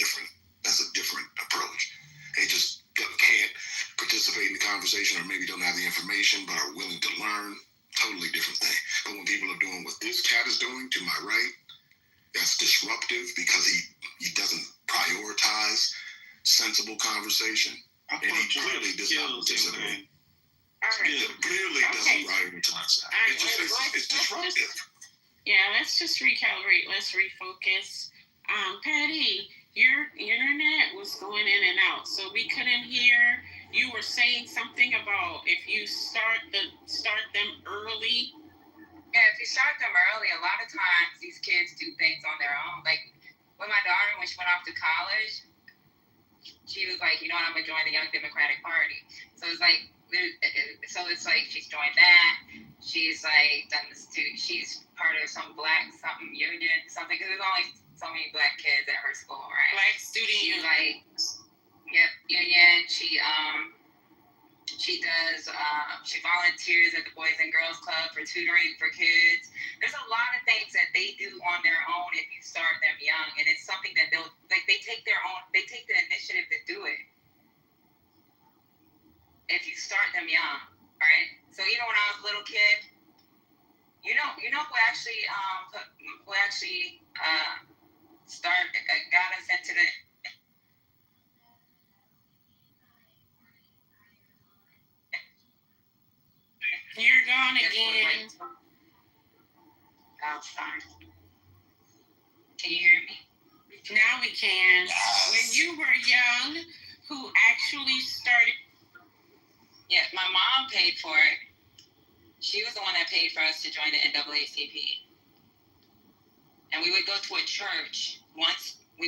different approach. They just can't participate in the conversation, or maybe don't have the information, but are willing to learn. Totally different thing. But when people are doing what this cat is doing to my right, that's disruptive because he doesn't prioritize sensible conversation, and he clearly does not participate. Clearly doesn't prioritize that. It's disruptive. Yeah, let's just recalibrate. Let's refocus. Patty, your internet was going in and out, so we couldn't hear. You were saying something about if you start them early. Yeah, if you start them early, a lot of times these kids do things on their own. Like with my daughter, when she went off to college, she was like, you know what, I'm gonna join the Young Democratic Party. So it's like she's joined that. She's like done this too. She's part of some black something union, something, because there's only so many black kids at her school, right? Black student union. Like, yep, union. She does. She volunteers at the Boys and Girls Club for tutoring for kids. There's a lot of things that they do on their own if you start them young, and it's something that they take the initiative to do it. If you start them young, right? So even when I was a little kid, you know who actually got us into the. You're gone again. Oh, sorry. Can you hear me? Now we can. Yes. When you were young, who actually started? Yeah, my mom paid for it. She was the one that paid for us to join the NAACP. And we would go to a church once a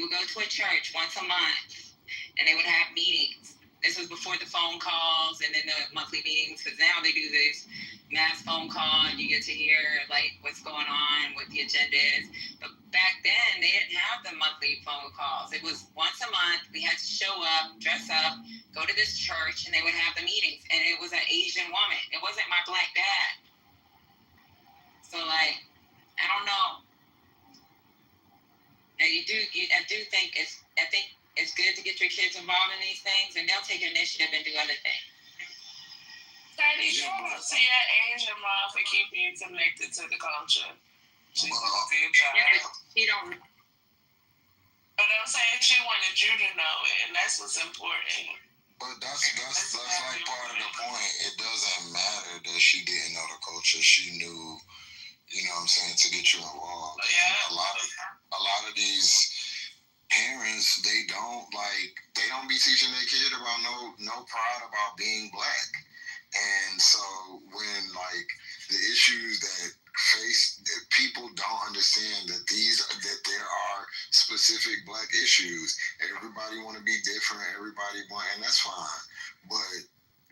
month, and they would have meetings. This was before the phone calls and then the monthly meetings, because now they do this mass phone call and you get to hear like what's going on, what the agenda is. But back then they didn't have the monthly phone calls. It was once a month. We had to show up, dress up, go to this church, and they would have the meetings. And it was an Asian woman. It wasn't my black dad. So like, I don't know. And I think it's good to get your kids involved in these things, and they'll take initiative and do other things. Patty, you want to see an Asian mom for keeping you connected to the culture. She's doing a good job. Yeah, but she don't. But I'm saying she wanted you to know it, and that's what's important. But that's like part of the point. It doesn't matter that she didn't know the culture. She knew, you know what I'm saying, to get you involved. Yeah. A lot of these parents, they don't be teaching their kid about no pride about being black. And so when like the issues that people don't understand that there are specific black issues. Everybody want to be different. And that's fine. But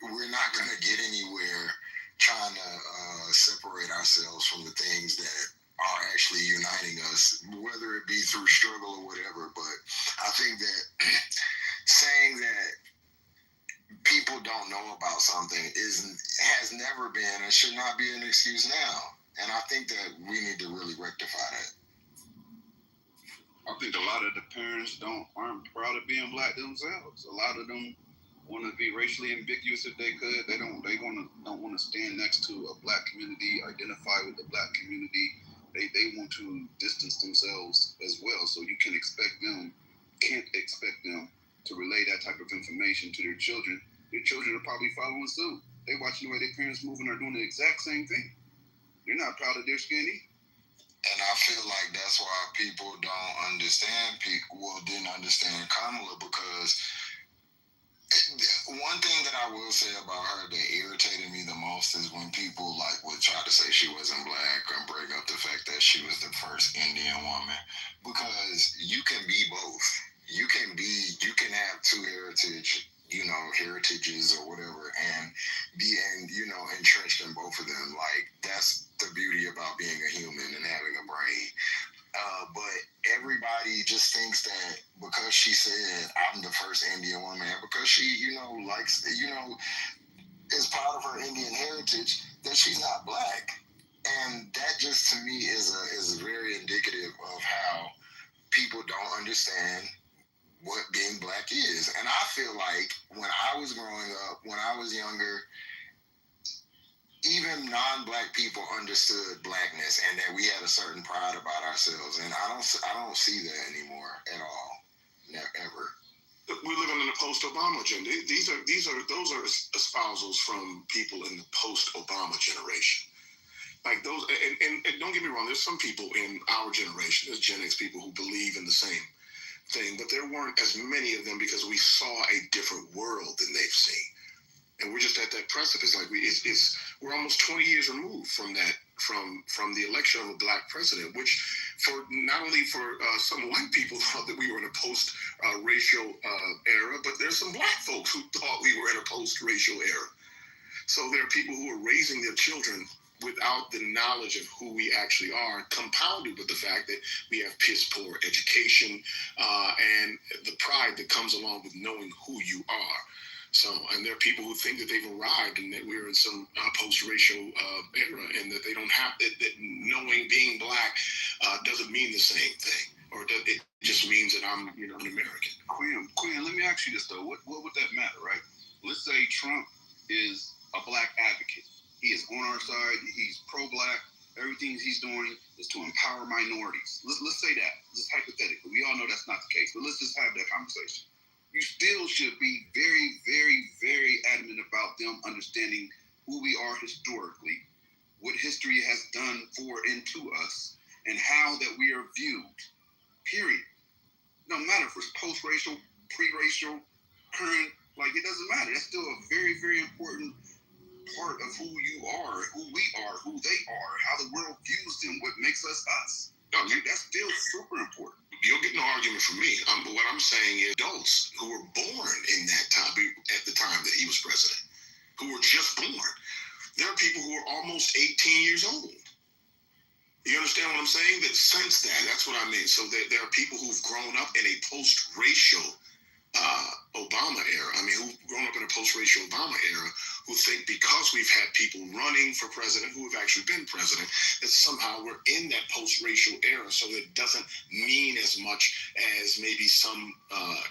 we're not going to get anywhere trying to separate ourselves from the things that are actually uniting us, whether it be through struggle or whatever. But I think that saying that people don't know about something has never been and should not be an excuse now. And I think that we need to really rectify that. I think a lot of the parents aren't proud of being black themselves. A lot of them want to be racially ambiguous if they could. They don't want to stand next to a black community, identify with the black community. They want to distance themselves as well. So you can't expect them to relay that type of information to their children. Their children are probably following suit. They watching the way their parents move and are doing the exact same thing. They're not proud of their skin either. And I feel like that's why people didn't understand Kamala, because one thing that I will say about her that irritated me the most is when people would try to say she wasn't black and bring up the fact that she was the first Indian woman, because you can be both. You can have two heritages or whatever, and be entrenched in both of them. Like, that's the beauty about being a human and having a brain. But everybody just just thinks that because she said I'm the first Indian woman, and because she, likes, is proud of her Indian heritage, that she's not black. And that just to me is very indicative of how people don't understand what being black is. And I feel like when I was growing up, when I was younger, even non-black people understood blackness and that we had a certain pride about ourselves. And I don't see that anymore at all. Ever. We're living in the post-Obama agenda. Those are espousals from people in the post-Obama generation. Like those, and don't get me wrong, there's some people in our generation, there's Gen X people who believe in the same thing, but there weren't as many of them because we saw a different world than they've seen. And we're just at that precipice. Like we're almost 20 years removed from that, from the election of a black president, which for not only for some white people thought that we were in a post-racial era, but there's some black folks who thought we were in a post-racial era. So there are people who are raising their children without the knowledge of who we actually are, compounded with the fact that we have piss poor education and the pride that comes along with knowing who you are. So, and there are people who think that they've arrived and that we're in some post-racial era, and that they don't have that knowing being black doesn't mean the same thing, or it just means that I'm an American. Quinn, let me ask you this though: what would that matter, right? Let's say Trump is a black advocate. He is on our side. He's pro-black. Everything he's doing is to empower minorities. Let's say that, just hypothetically. We all know that's not the case, but let's just have that conversation. You still should be very, very, very adamant about them understanding who we are historically, what history has done for and to us, and how that we are viewed, period. No matter if it's post-racial, pre-racial, current, it doesn't matter. That's still a very, very important part of who you are, who we are, who they are, how the world views them, what makes us us. That's still super important. You'll get no argument from me. But what I'm saying is adults who were born in that time, at the time that he was president, who were just born. There are people who are almost 18 years old. You understand what I'm saying? That sense that's what I mean. So there are people who've grown up in a post-racial Obama era. I mean, who've grown up in a post-racial Obama era, who think because we've had people running for president who have actually been president, that somehow we're in that post-racial era, so it doesn't mean as much as maybe some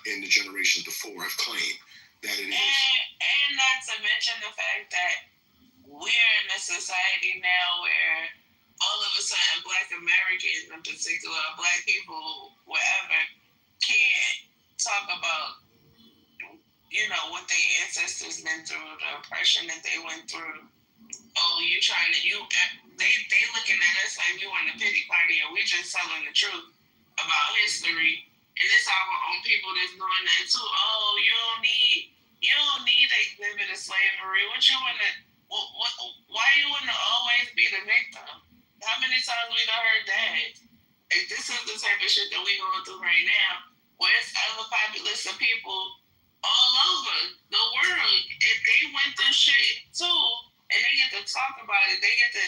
in the generations before have claimed that it is. And not to mention the fact that we're in a society now where all of a sudden Black Americans in particular, Black people, whatever, can't talk about what their ancestors been through, the oppression that they went through. Oh, they looking at us like we want a pity party, and we just telling the truth about history. And it's our own people that's doing that too. Oh, you don't need a exhibit of slavery. Why you wanna always be the victim? How many times we done heard that? This is the type of shit that we going through right now, where it's other populace of people all over the world, and they went through shit too, and they get to talk about it. They get to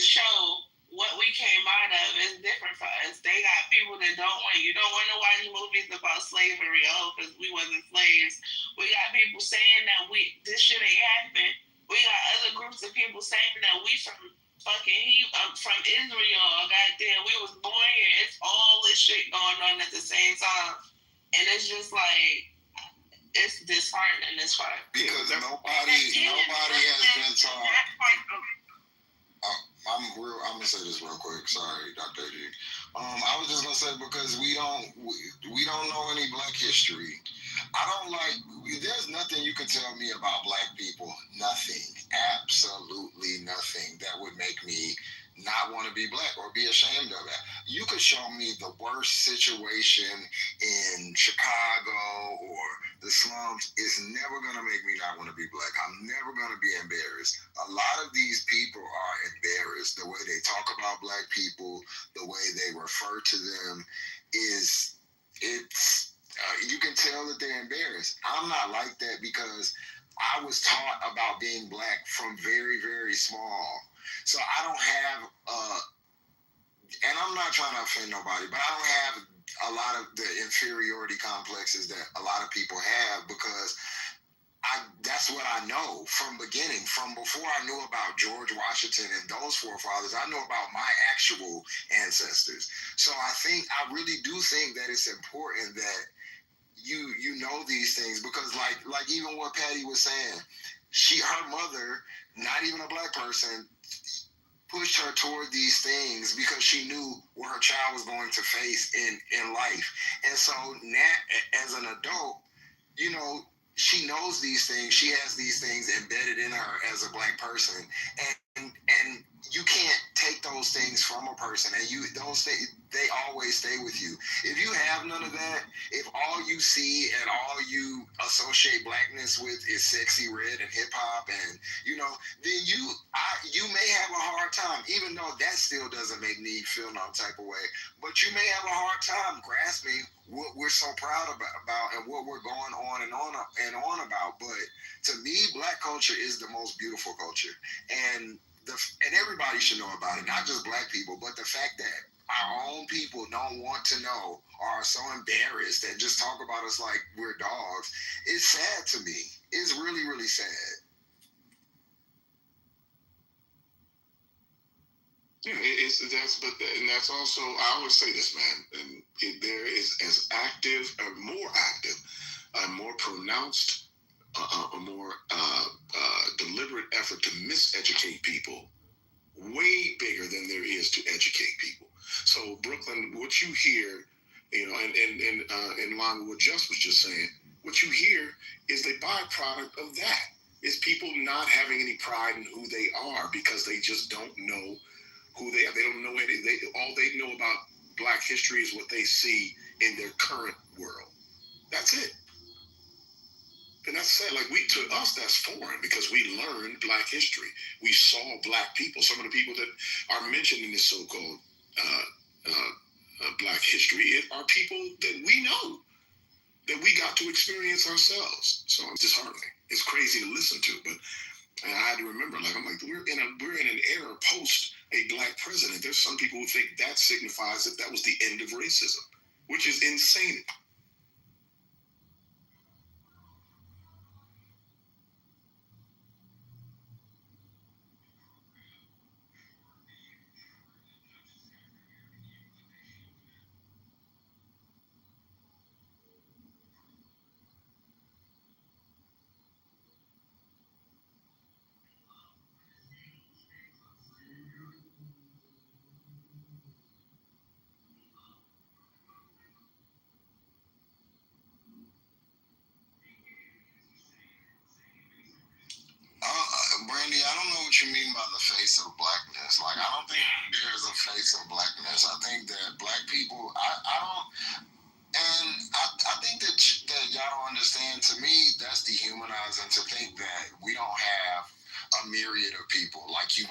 show what we came out of is different for us. They got people that don't want to watch movies about slavery, because we wasn't slaves. We got people saying that this shit ain't happened. We got other groups of people saying that we from Israel. Goddamn, we was born here. It's all this shit going on at the same time. And it's just it's disheartening as far. Because nobody has been taught. I'm gonna say this real quick. Sorry, Dr. D. I was just gonna say because we don't know any Black history. There's nothing you can tell me about Black people. Nothing, absolutely nothing that would make me not want to be Black or be ashamed of that. You could show me the worst situation in Chicago or the slums. It's never going to make me not want to be Black. I'm never going to be embarrassed. A lot of these people are embarrassed. The way they talk about Black people, the way they refer to them you can tell that they're embarrassed. I'm not like that because I was taught about being Black from very, very small. So I don't have, and I'm not trying to offend nobody, but I don't have a lot of the inferiority complexes that a lot of people have, because that's what I know from beginning, from before I knew about George Washington and those forefathers. I know about my actual ancestors. So I really do think that it's important that you know these things, because like even what Patty was saying, her mother, not even a black person, pushed her toward these things because she knew what her child was going to face in life. And so now, as an adult, you know, she knows these things. She has these things embedded in her as a black person, and you can't take those things from a person. And those things, they always stay with you. If you have none of that, if all you see and all you associate blackness with is sexy red and hip hop, and then you may have a hard time, even though that still doesn't make me feel no type of way. But you may have a hard time grasping what we're so proud about and what we're going on and on about. But to me, black culture is the most beautiful culture, and everybody should know about it, not just black people. But the fact that our own people don't want to know, or are so embarrassed and just talk about us like we're dogs, it's sad to me. It's really, really sad. Yeah, that's also, I always say this, man, and there is as active, or more active, a more pronounced, a more deliberate effort to miseducate people, way bigger than there is to educate people. So Brooklyn, what you hear, and in line with what Just was just saying, what you hear is the byproduct of that. Is people not having any pride in who they are because they just don't know who they are. They don't know anything. All they know about black history is what they see in their current world. That's it. And that's sad. Like, to us, that's foreign because we learned black history. We saw black people. Some of the people that are mentioned in this so-called black history are people that we know, that we got to experience ourselves. So it's disheartening. It's crazy to listen to, but I had to remember, we're in an era post a black president. There's some people who think that signifies that was the end of racism, which is insane. Brandy, I don't know what you mean by the face of blackness. Like, I don't think there's a face of blackness. I think that black people, I don't, and I think that y'all don't understand. To me, that's dehumanizing to think that we don't have a myriad of people. Like, we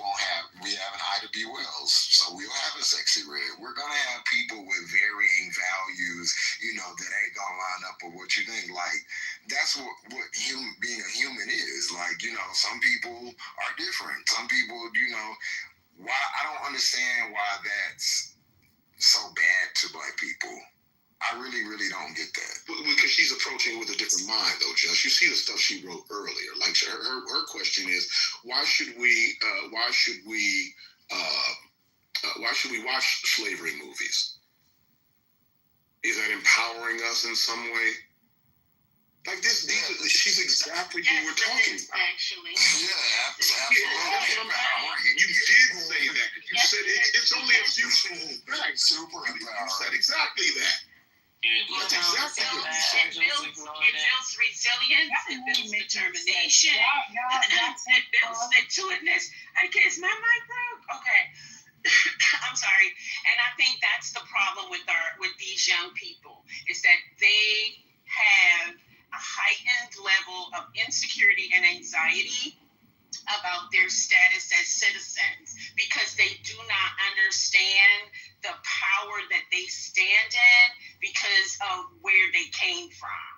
have an Ida B. Wells, so we'll have a Sexy Red. We're gonna have people with varying values, that ain't gonna line up with what you think. Like, that's what being a human is. Like, some people are different. Some people, why I don't understand why that's so bad to black people. I really, really don't get that. Because she's approaching with a different mind, though, Jess. You see the stuff she wrote earlier. Like, her question is, why should we watch slavery movies? Is that empowering us in some way? Like this, she's exactly who we're talking about. Actually, yeah, absolutely. You did say that. You said it's only a few small facts. Super empowering. You said exactly that. That's exactly what you said. It builds resilience, it builds determination, it builds stick-to-itness. Okay, is my mic broke? Okay. I'm sorry. And I think that's the problem with these young people, is that they have a heightened level of insecurity and anxiety about their status as citizens because they do not understand the power that they stand in because of where they came from.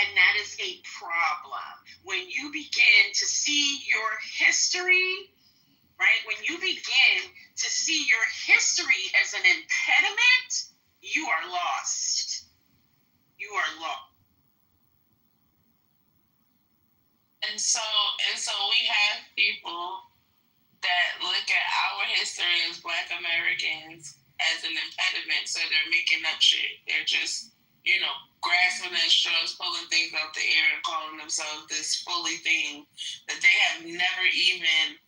And that is a problem. When you begin to see your history, right? When you begin to see your history as an impediment, you are lost. You are lost. And so we have people that look at our history as Black Americans as an impediment, so they're making up shit. They're just, grasping at straws, pulling things out the air and calling themselves this fully thing that they have never even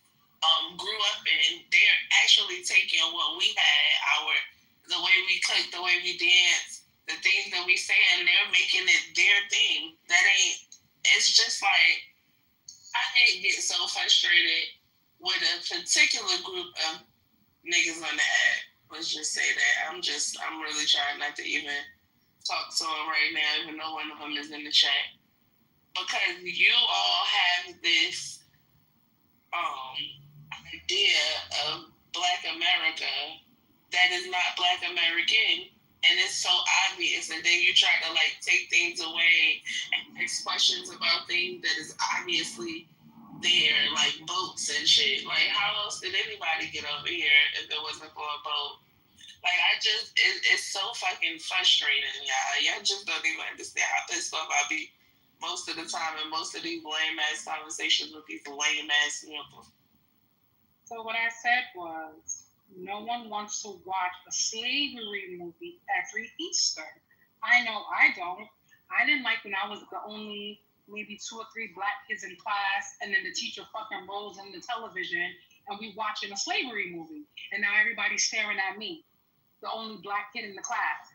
grew up in. They're actually taking what we had, the way we cook, the way we dance, the things that we say, and they're making it their thing. It's just like, I get so frustrated with a particular group of niggas on the app. Let's just say that. I'm really trying not to even talk to them right now, even though one of them is in the chat. Because you all have this idea of Black America that is not Black American, and it's so obvious, and then you try to take things away and expressions about things that is obviously there, like boats and shit. Like, how else did anybody get over here if it wasn't for a boat? Like, it's so fucking frustrating, y'all. Y'all just don't even understand how pissed off I be most of the time in most of these lame ass conversations with these lame ass people. So what I said was, no one wants to watch a slavery movie every Easter. I know I don't. I didn't like when I was the only maybe 2 or 3 Black kids in class, and then the teacher fucking rolls in the television and we watching a slavery movie, and now everybody's staring at me, the only Black kid in the class.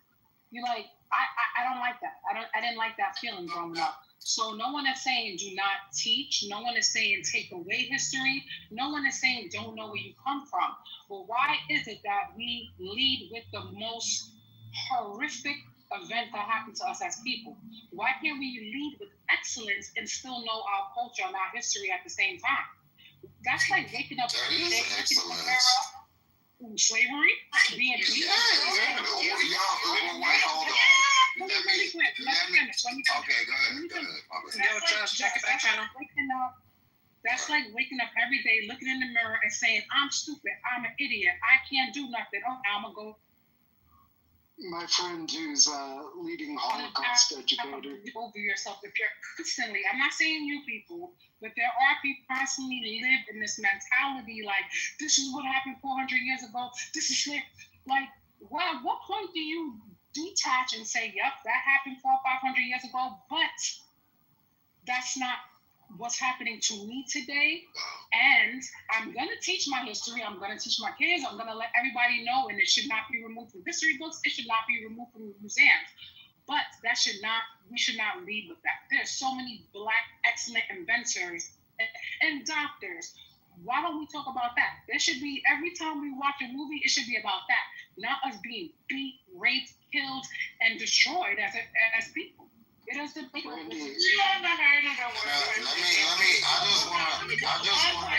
You're like, I don't like that. I didn't like that feeling growing up. So no one is saying do not teach. No one is saying take away history. No one is saying don't know where you come from. But why is it that we lead with the most horrific event that happened to us as people? Why can't we lead with excellence and still know our culture and our history at the same time? That's like waking up every day, looking in the mirror, slavery, being beat. That's like waking up every day, looking in the mirror and saying, I'm stupid, I'm an idiot, I can't do nothing. Oh, I'm going to go. My friend who's leading Holocaust educator. Over yourself if you're constantly, I'm not saying you people, but there are people constantly live in this mentality like, this is what happened 400 years ago, this is shit. Like, at what point do you detach and say, yep, that happened 400 or 500 years ago, but that's not what's happening to me today, and I'm going to teach my history, I'm going to teach my kids, I'm going to let everybody know, and it should not be removed from history books, it should not be removed from museums, but we should not lead with that. There's so many Black excellent inventors and doctors. Why don't we talk about that? There should be, every time we watch a movie, it should be about that, not us being beat, raped, killed, and destroyed as people. It doesn't make Brandy, you haven't heard of the word. I just want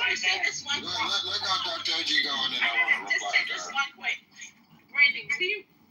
to say this one quick. Let Dr. G go and then I want to reply to her. One quick. Brandy,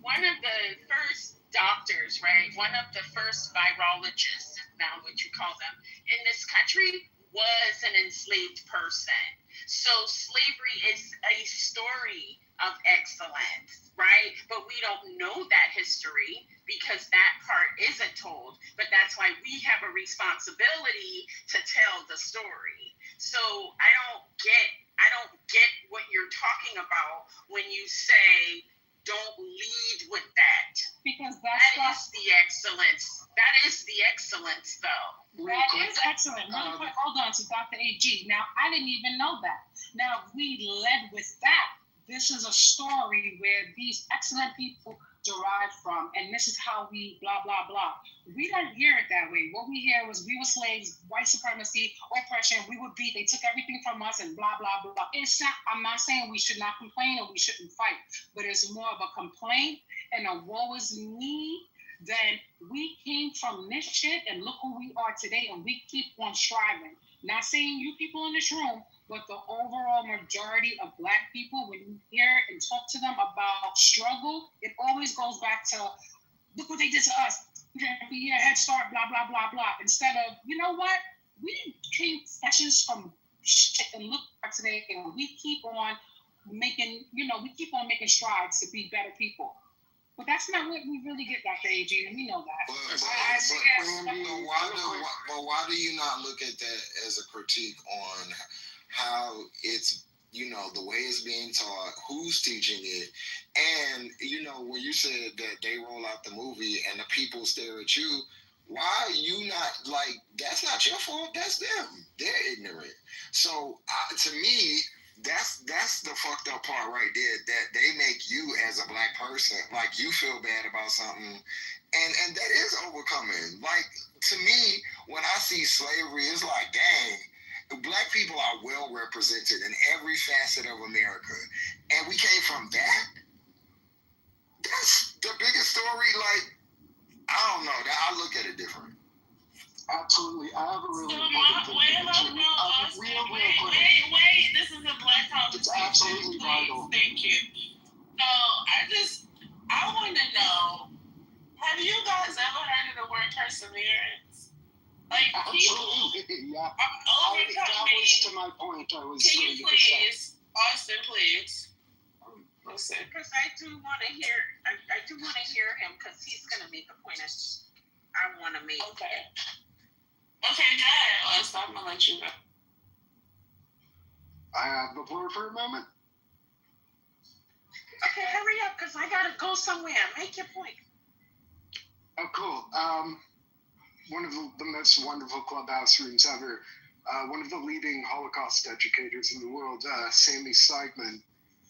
one of the first doctors, right? One of the first virologists, now what you call them, in this country was an enslaved person. So slavery is a story of excellence, right? But we don't know that history because that part isn't told. But that's why we have a responsibility to tell the story. So I don't get what you're talking about when you say don't lead with that. Because that is the excellence. That is the excellence, though. That is excellent. Really quick, hold on to Dr. A.G. Now, I didn't even know that. Now, we led with that. This is a story where these excellent people derived from, and this is how we blah, blah, blah. We don't hear it that way. What we hear was we were slaves, white supremacy, oppression, we were beat, they took everything from us, and blah, blah, blah. I'm not saying we should not complain or we shouldn't fight, but it's more of a complaint and a woe is me. Then we came from this shit and look who we are today, and we keep on striving. Not saying you people in this room, but the overall majority of Black people, when you hear and talk to them about struggle, it always goes back to, look what they did to us. Yeah, Head Start, blah, blah, blah, blah. Instead of, you know what? We came sessions from shit and look at today, and we keep on making, we keep on making strides to be better people. But that's not what we really get, Dr. A.G., and we know that. But why do you not look at that as a critique on how it's, the way it's being taught, who's teaching it, and, when you said that they roll out the movie and the people stare at you, why are you not, that's not your fault, that's them. They're ignorant. So, to me, that's the fucked up part right there, that they make you as a black person, you feel bad about something, and that is overcoming. To me, when I see slavery, it's like, dang, black people are well represented in every facet of America, and we came from that. That's the biggest story. I don't know. I look at it different. Absolutely, I have a really wait. This is a black conversation. It's absolutely vital. Thank you. No, I want to know. Have you guys ever heard of the word perseverance? Absolutely, yeah. That was to my point. Can you please, Austin, please? Listen, because I do want to hear him, because he's going to make a point I want to make. Okay, go ahead, Austin. I'm going to let you go. I have the floor for a moment. Okay, hurry up, because I got to go somewhere. Make your point. Oh, cool. One of the most wonderful clubhouse rooms ever. One of the leading Holocaust educators in the world, Sammy Steigman,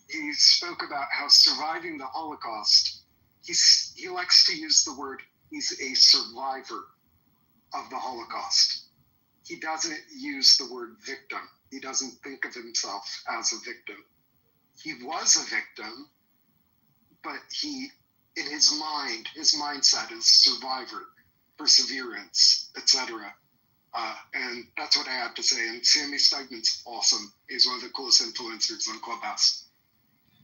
he spoke about how surviving the Holocaust, he likes to use the word, he's a survivor of the Holocaust. He doesn't use the word victim. He doesn't think of himself as a victim. He was a victim, but in his mind, his mindset is survivor, perseverance, etc. And that's what I have to say. And Sammy Steigman's awesome. He's one of the coolest influencers on Clubhouse.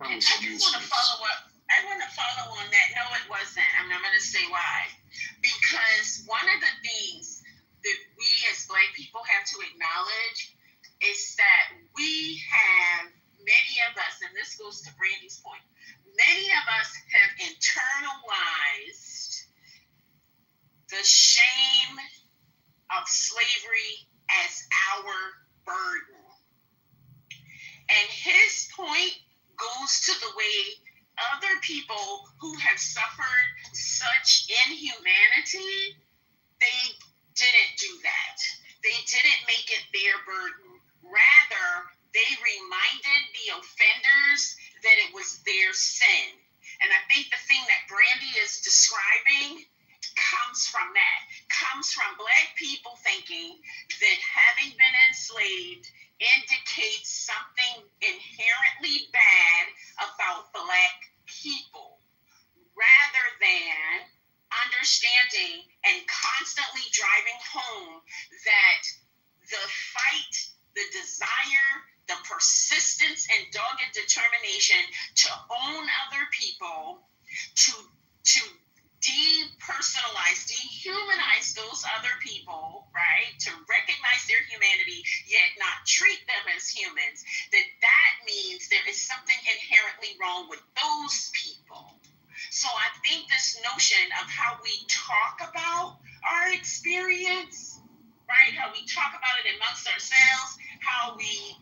I just want to follow up. I want to follow on that. No, it wasn't. I'm going to say why. Because one of the things that we as Black people have to acknowledge is that we have, many of us, and this goes to Brandy's point, many of us have internalized the shame of slavery as our burden. And his point goes to the way other people who have suffered such inhumanity, they didn't do that. They didn't make it their burden. Rather, they reminded the offenders that it was their sin. And I think the thing that Brandy is describing comes from that, comes from Black people thinking that having been enslaved indicates something inherently bad about Black people, rather than understanding and constantly driving home that the fight, the desire, the persistence and dogged determination to own other people, to depersonalize, dehumanize those other people, right? To recognize their humanity, yet not treat them as humans, that means there is something inherently wrong with those people. So I think this notion of how we talk about our experience, right? How we talk about it amongst ourselves, how we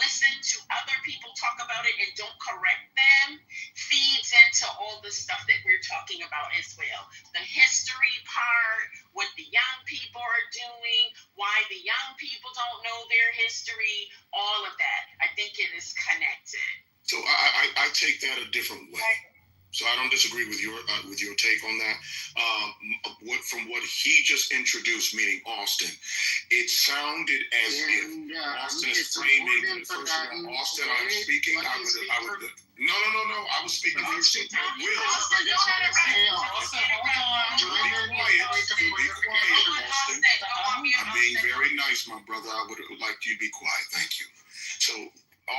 listen to other people talk about it and don't correct them, feeds into all the stuff that we're talking about as well. The history part, what the young people are doing, why the young people don't know their history, all of that. I think it is connected. So I take that a different way. So I don't disagree with your take on that. From what he just introduced, meaning Austin, it sounded as if Austin is framing. First of all, Austin, I'm speaking. I would. No. I was speaking. I'm speaking. Will. Be quiet, Austin. I'm being very nice, my brother. I would like you to be quiet. Thank you. So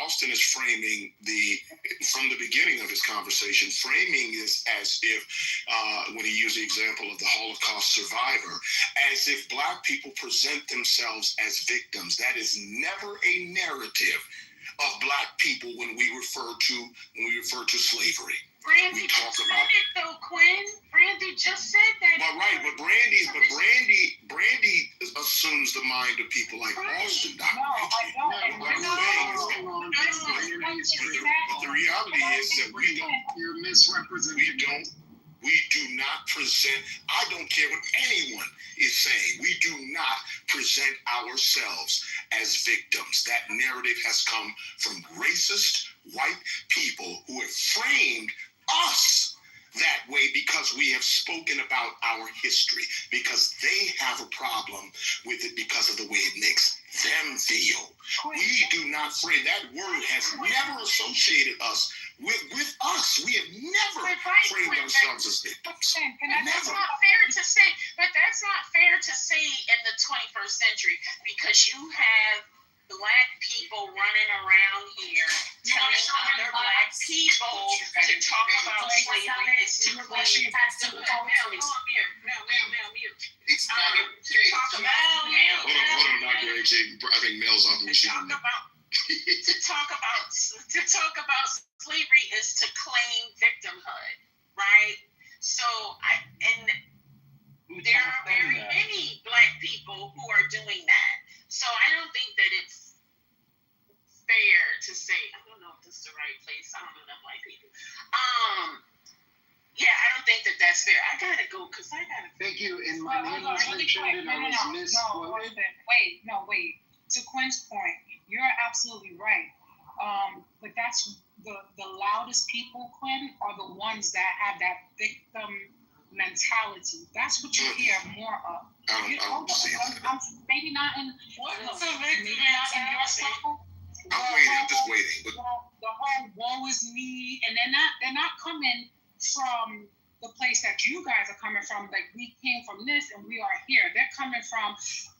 Austin is framing from the beginning of his conversation, framing this as if, when he used the example of the Holocaust survivor, as if Black people present themselves as victims. That is never a narrative of black people when we refer to slavery. Brandy just said it though, Quinn. Brandy just said that. But Brandy assumes the mind of people like Austin, Dr. But the reality is that we do not present, I don't care what anyone is saying, we do not present ourselves as victims. That narrative has come from racist white people who have framed us that way because we have spoken about our history, because they have a problem with it because of the way it makes them feel. We do not frame, that word has never associated us with us. We have never framed ourselves as victims. That's not fair to say, but that's not fair to say in the 21st century, because you have black people running around here telling other black people to talk about slavery is to claim Hold on, Dr. AJ. I think Mel's off the machine. To talk about slavery is to claim victimhood, right? So there are very many black people who are doing that. So I don't think that it's fair to say, I don't know if this is the right place. I don't know them white people. Yeah, I don't think that that's fair. I gotta go because I gotta. Thank you. And my name was mentioned and I was misquoted. Wait. To Quinn's point, you're absolutely right. But that's the loudest people, Quinn, are the ones that have that victim mentality. That's what you hear more of. Maybe not in your circle. I'm just waiting. But the whole woe is me, and they're not coming from the place that you guys are coming from. Like, we came from this and we are here. They're coming from,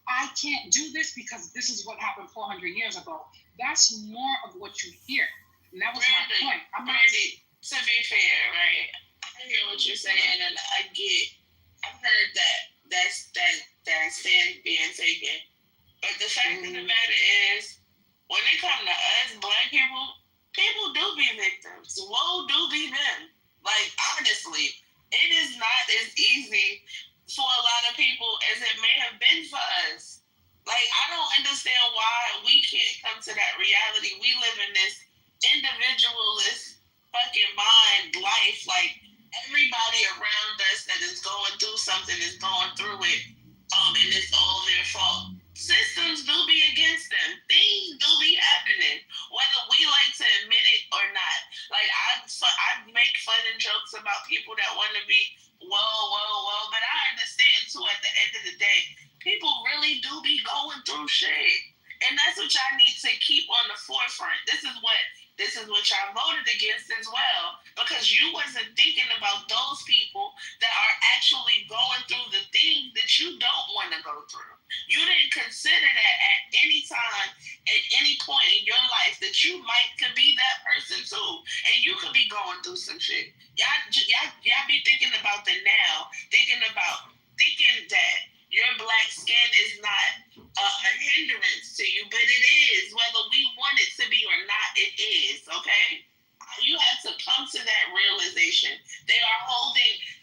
I can't do this because this is what happened 400 years ago. That's more of what you hear. And that was my point. Brandy, to be fair, right? I hear what you're saying, and I've heard that stand being taken. But the fact of the matter is, when it comes to us black people do be victims. Woe do be them. Like, honestly, it is not as easy for a lot of people as it may have been for us. Like, I don't understand why we can't come to that reality. We live in this individualist fucking mind life. Like, everybody around us that is going through something is going through it, and it's all their fault. Systems do be against them. Things do be happening, whether we like to admit it or not. Like, I make fun and jokes about people that want to be whoa, but I understand too. At the end of the day, people really do be going through shit, and that's what y'all need to keep on the forefront. This is what y'all voted against as well, because you wasn't thinking about those people that are actually going through the things that you don't want to go through. You didn't consider that at any time, at any point in your life, that you could be that person too, and you could be going through some shit. Y'all be thinking about the now, thinking that your black skin is not a hindrance to you, but it is. Whether we want it to be or not, it is, okay? You have to come to that realization.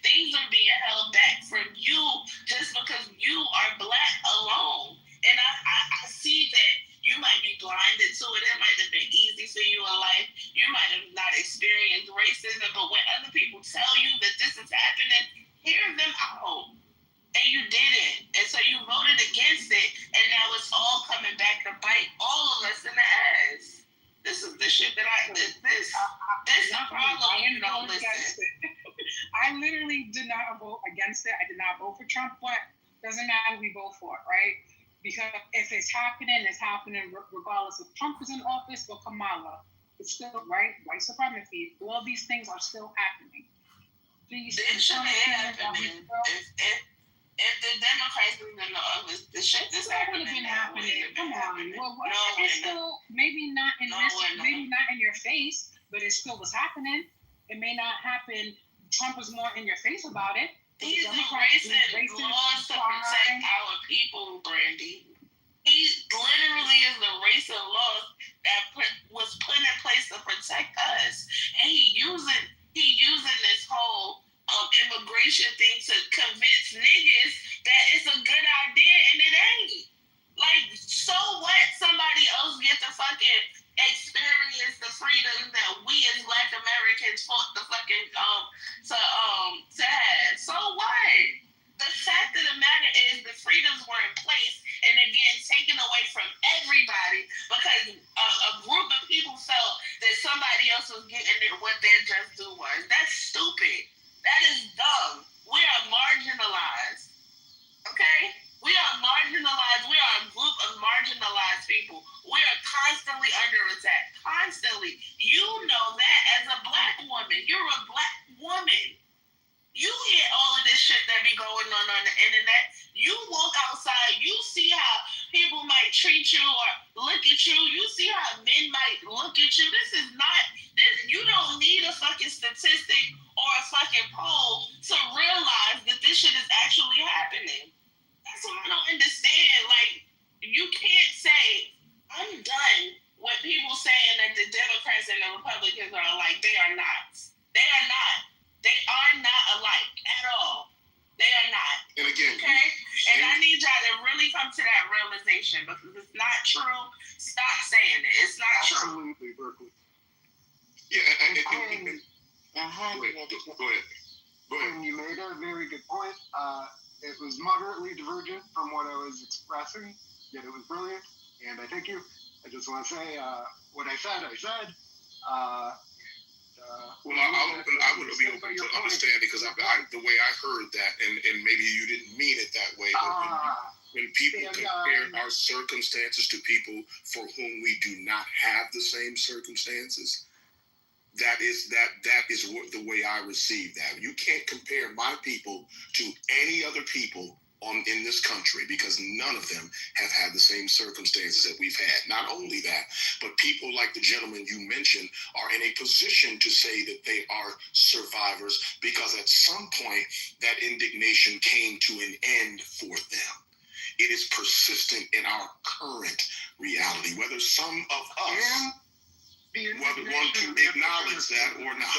Things are being held back from you just because you are black alone. And I see that you might be blinded to it. It might have been easy for you in life. You might have not experienced racism, but when other people tell you that this is happening, hear them out. And you didn't. And so you voted against it, and now it's all coming back to bite all of us in the ass. This is the shit that this is the problem. You don't listen. I literally did not vote against it. I did not vote for Trump, but doesn't matter who we vote for, right? Because if it's happening regardless if Trump is in office or Kamala. It's still, right? White supremacy. All these things are still happening. It shouldn't happen. If the Democrats was in the office, the shit that's happening would have been happening. Come on. It's still maybe not in maybe not in your face, but it still was happening. It may not happen. Trump was more in your face about it. He's erasing laws to protect our people, Brandy. He literally is erasing laws that was fucking experience the freedom that we as Black Americans fought to fucking to have. So what? The fact of the matter is the freedoms were in place and again taken away from everybody because a group of people felt that somebody else was getting what their just due was. That's stupid. That is dumb. We are marginalized. Okay? We are marginalized. We are a group of marginalized people. We are constantly under attack. Constantly. You know that as a Black woman. You're a Black woman. You hear all of this shit that be going on the internet. You walk outside, you see how people might treat you or look at you. You see how men might look at you. This is not this. You don't need a fucking statistic or a fucking poll to realize that this shit is actually happening. That's what I don't understand. Like, you can't say, I'm done with people saying that the Democrats and the Republicans are alike. They are not. They are not. They are not alike at all. They are not. And again, okay? And I need y'all to really come to that realization because it's not true. Stop saying it. It's not true. Absolutely, Berkeley. Yeah, and Quinn, go ahead. Quinn, you made a very good point. It was moderately divergent from what I was expressing, yet it was brilliant, and I thank you. I just want to say what I said. Well, I would be open to understand because the way I heard that, and maybe you didn't mean it that way, but when people compare our circumstances to people for whom we do not have the same circumstances, that is the way I receive that. You can't compare my people to any other people in this country because none of them have had the same circumstances that we've had. Not only that, but people like the gentleman you mentioned are in a position to say that they are survivors because at some point that indignation came to an end for them. It is persistent in our current reality, whether some of us whether one can acknowledge that or not.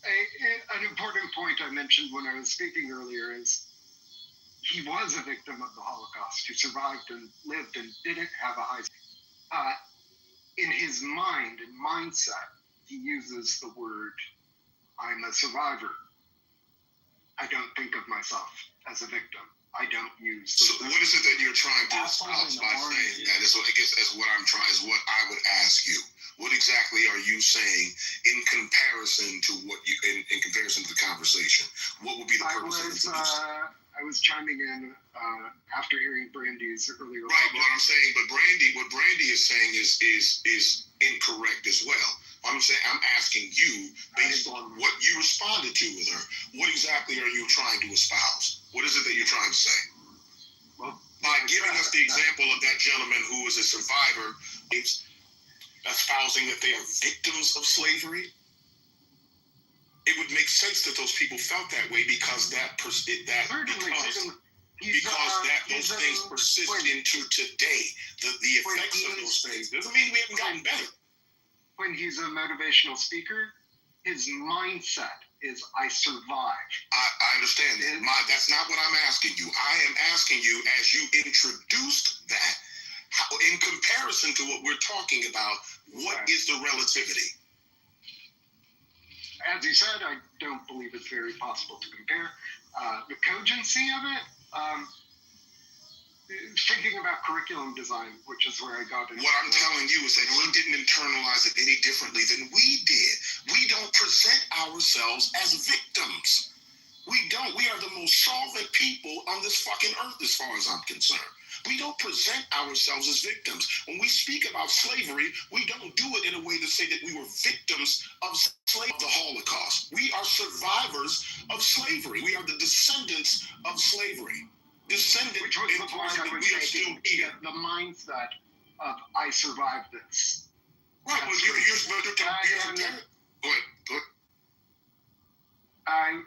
An important point I mentioned when I was speaking earlier is he was a victim of the Holocaust. He survived and lived and didn't have a high. In his mind and mindset, he uses the word, I'm a survivor. I don't think of myself as a victim. I don't use. So what is it that you're trying to espouse by saying that? Is what I guess is what I'm trying. Is what I would ask you. What exactly are you saying in comparison to what you in comparison to the conversation? What would be the purpose of this? I was chiming in after hearing Brandy's earlier. Right, but I'm saying, what Brandy is saying is incorrect as well. I'm asking you based on what you responded to with her. What exactly are you trying to espouse? What is it that you're trying to say? Well, by giving us the example of that gentleman who is a survivor, it's espousing that they are victims of slavery. It would make sense that those people felt that way because those things persist into today. The effects of those things doesn't mean we haven't gotten better. When he's a motivational speaker, his mindset is I survive. I understand that. That's not what I'm asking you. I am asking you, as you introduced that, how, in comparison to what we're talking about, what is the relativity? As you said, I don't believe it's very possible to compare. The cogency of it, thinking about curriculum design, which is where I got into. What I'm telling you is that he didn't internalize it any differently than we did. We don't present ourselves as victims. We don't. We are the most solvent people on this fucking earth as far as I'm concerned. We don't present ourselves as victims. When we speak about slavery, we don't do it in a way to say that we were victims of the Holocaust. We are survivors of slavery. We are the descendants of slavery. Which was the point I was making, the mindset of I survived this. Right, but you're Go ahead.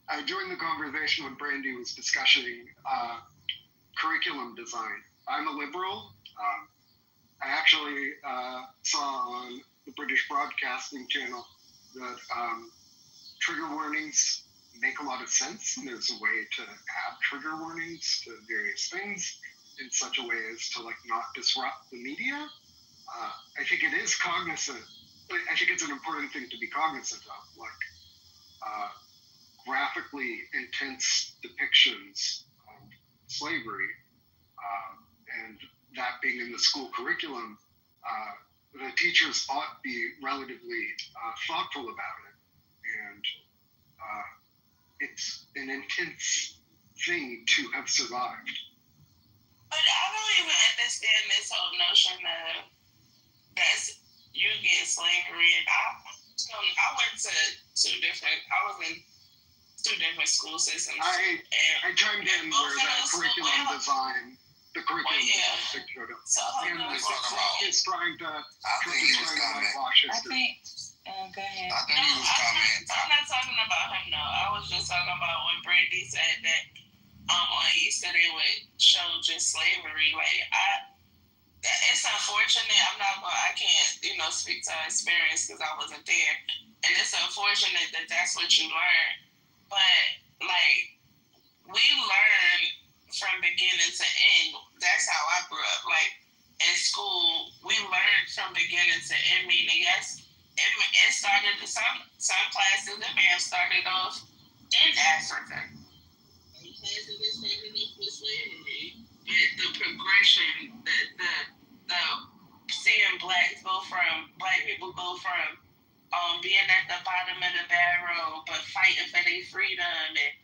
I joined the conversation when Brandy was discussing curriculum design. I'm a liberal. I actually saw on the British Broadcasting Channel that trigger warnings make a lot of sense, and there's a way to add trigger warnings to various things. in such a way as to like not disrupt the media. I think it is cognizant. I think it's an important thing to be cognizant of, like graphically intense depictions of slavery, and that being in the school curriculum. The teachers ought to be relatively thoughtful about it, and it's an intense thing to have survived. But I don't even understand this whole notion of that's you get slavery, and I went to I was in two different school systems. I chimed in where that curriculum design. The curriculum design showed up. So and he's trying to. I think he was coming. Go ahead. I think he was coming. I'm not talking about him though. I was just talking about when Brandy said that on Easter they would show just slavery. Like it's unfortunate. I can't speak to experience because I wasn't there, and it's unfortunate that that's what you learn. But like we learn from beginning to end. That's how I grew up. Like in school, we learned from beginning to end. Meaning, yes, it started. Some classes it may have started off in Africa. Some classes it started off with slavery. But the progression, the seeing black people go from being at the bottom of the barrel, but fighting for their freedom and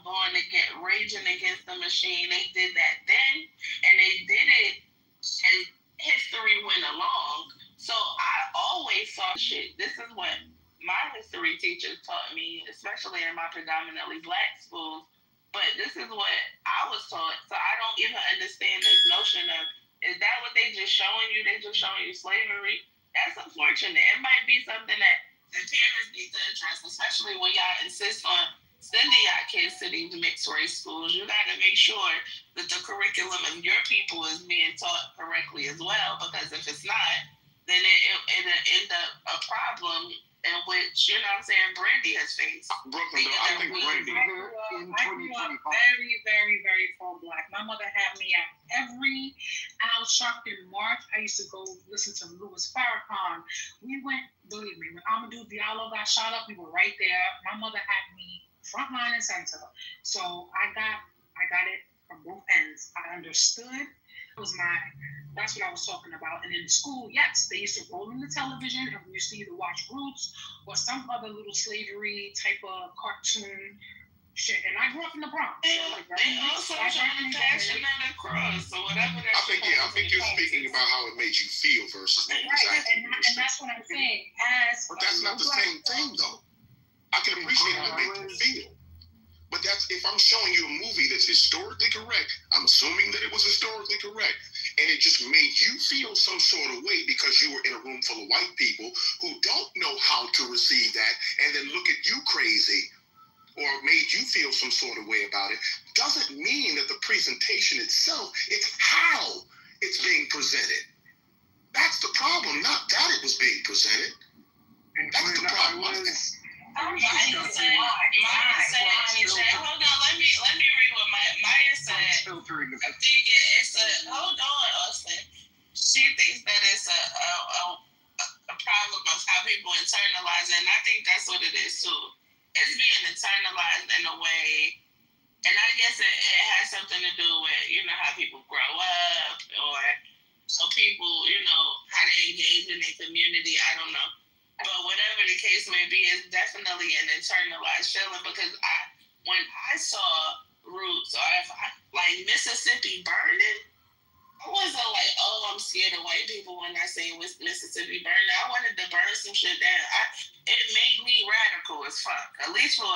going to raging against the machine. They did that then, and they did it as history went along. So I always saw shit. This is what my history teachers taught me, especially in my predominantly black schools. But this is what I was taught. So I don't even understand this notion of, is that what they just showing you? They just showing you slavery? That's unfortunate. It might be something that the parents need to address, especially when y'all insist on sending y'all kids to these mixed race schools. You got to make sure that the curriculum of your people is being taught correctly as well, because if it's not, then it'll end up a problem in which, Brandy has faced. Brooklyn, though, I think Brandy. I grew up very, very, very pro-black. My mother had me at every Al Sharpton march. I used to go listen to Louis Farrakhan. We went, believe me, when Amadou Diallo got shot up, we were right there. My mother had me front line and center. So I got it from both ends. I understood. That's what I was talking about. And in school, yes, they used to roll in the television and we used to either watch Roots or some other little slavery type of cartoon shit. And I grew up in the Bronx. They also trying to fashion that across. So whatever that I think you're speaking about how it made you feel versus what was and that's what I'm saying. But that's not the same thing, though. I can appreciate how it made you feel. But that's if I'm showing you a movie that's historically correct, I'm assuming that it was historically correct, and it just made you feel some sort of way because you were in a room full of white people who don't know how to receive that and then look at you crazy or made you feel some sort of way about it, doesn't mean that the presentation itself, it's how it's being presented. That's the problem, not that it was being presented. That's the problem. Maya said, hold on, let me read what Maya said. I think it's hold on, Austin. She thinks that it's a problem of how people internalize it, and I think that's what it is too. It's being internalized in a way, and I guess it has something to do with, how people grow up, or so people, how they engage in their community, I don't know. But whatever the case may be, it's definitely an internalized feeling because when I saw Roots or like Mississippi burning, I wasn't like, oh, I'm scared of white people when I say Mississippi burning. I wanted to burn some shit down. It made me radical as fuck, at least for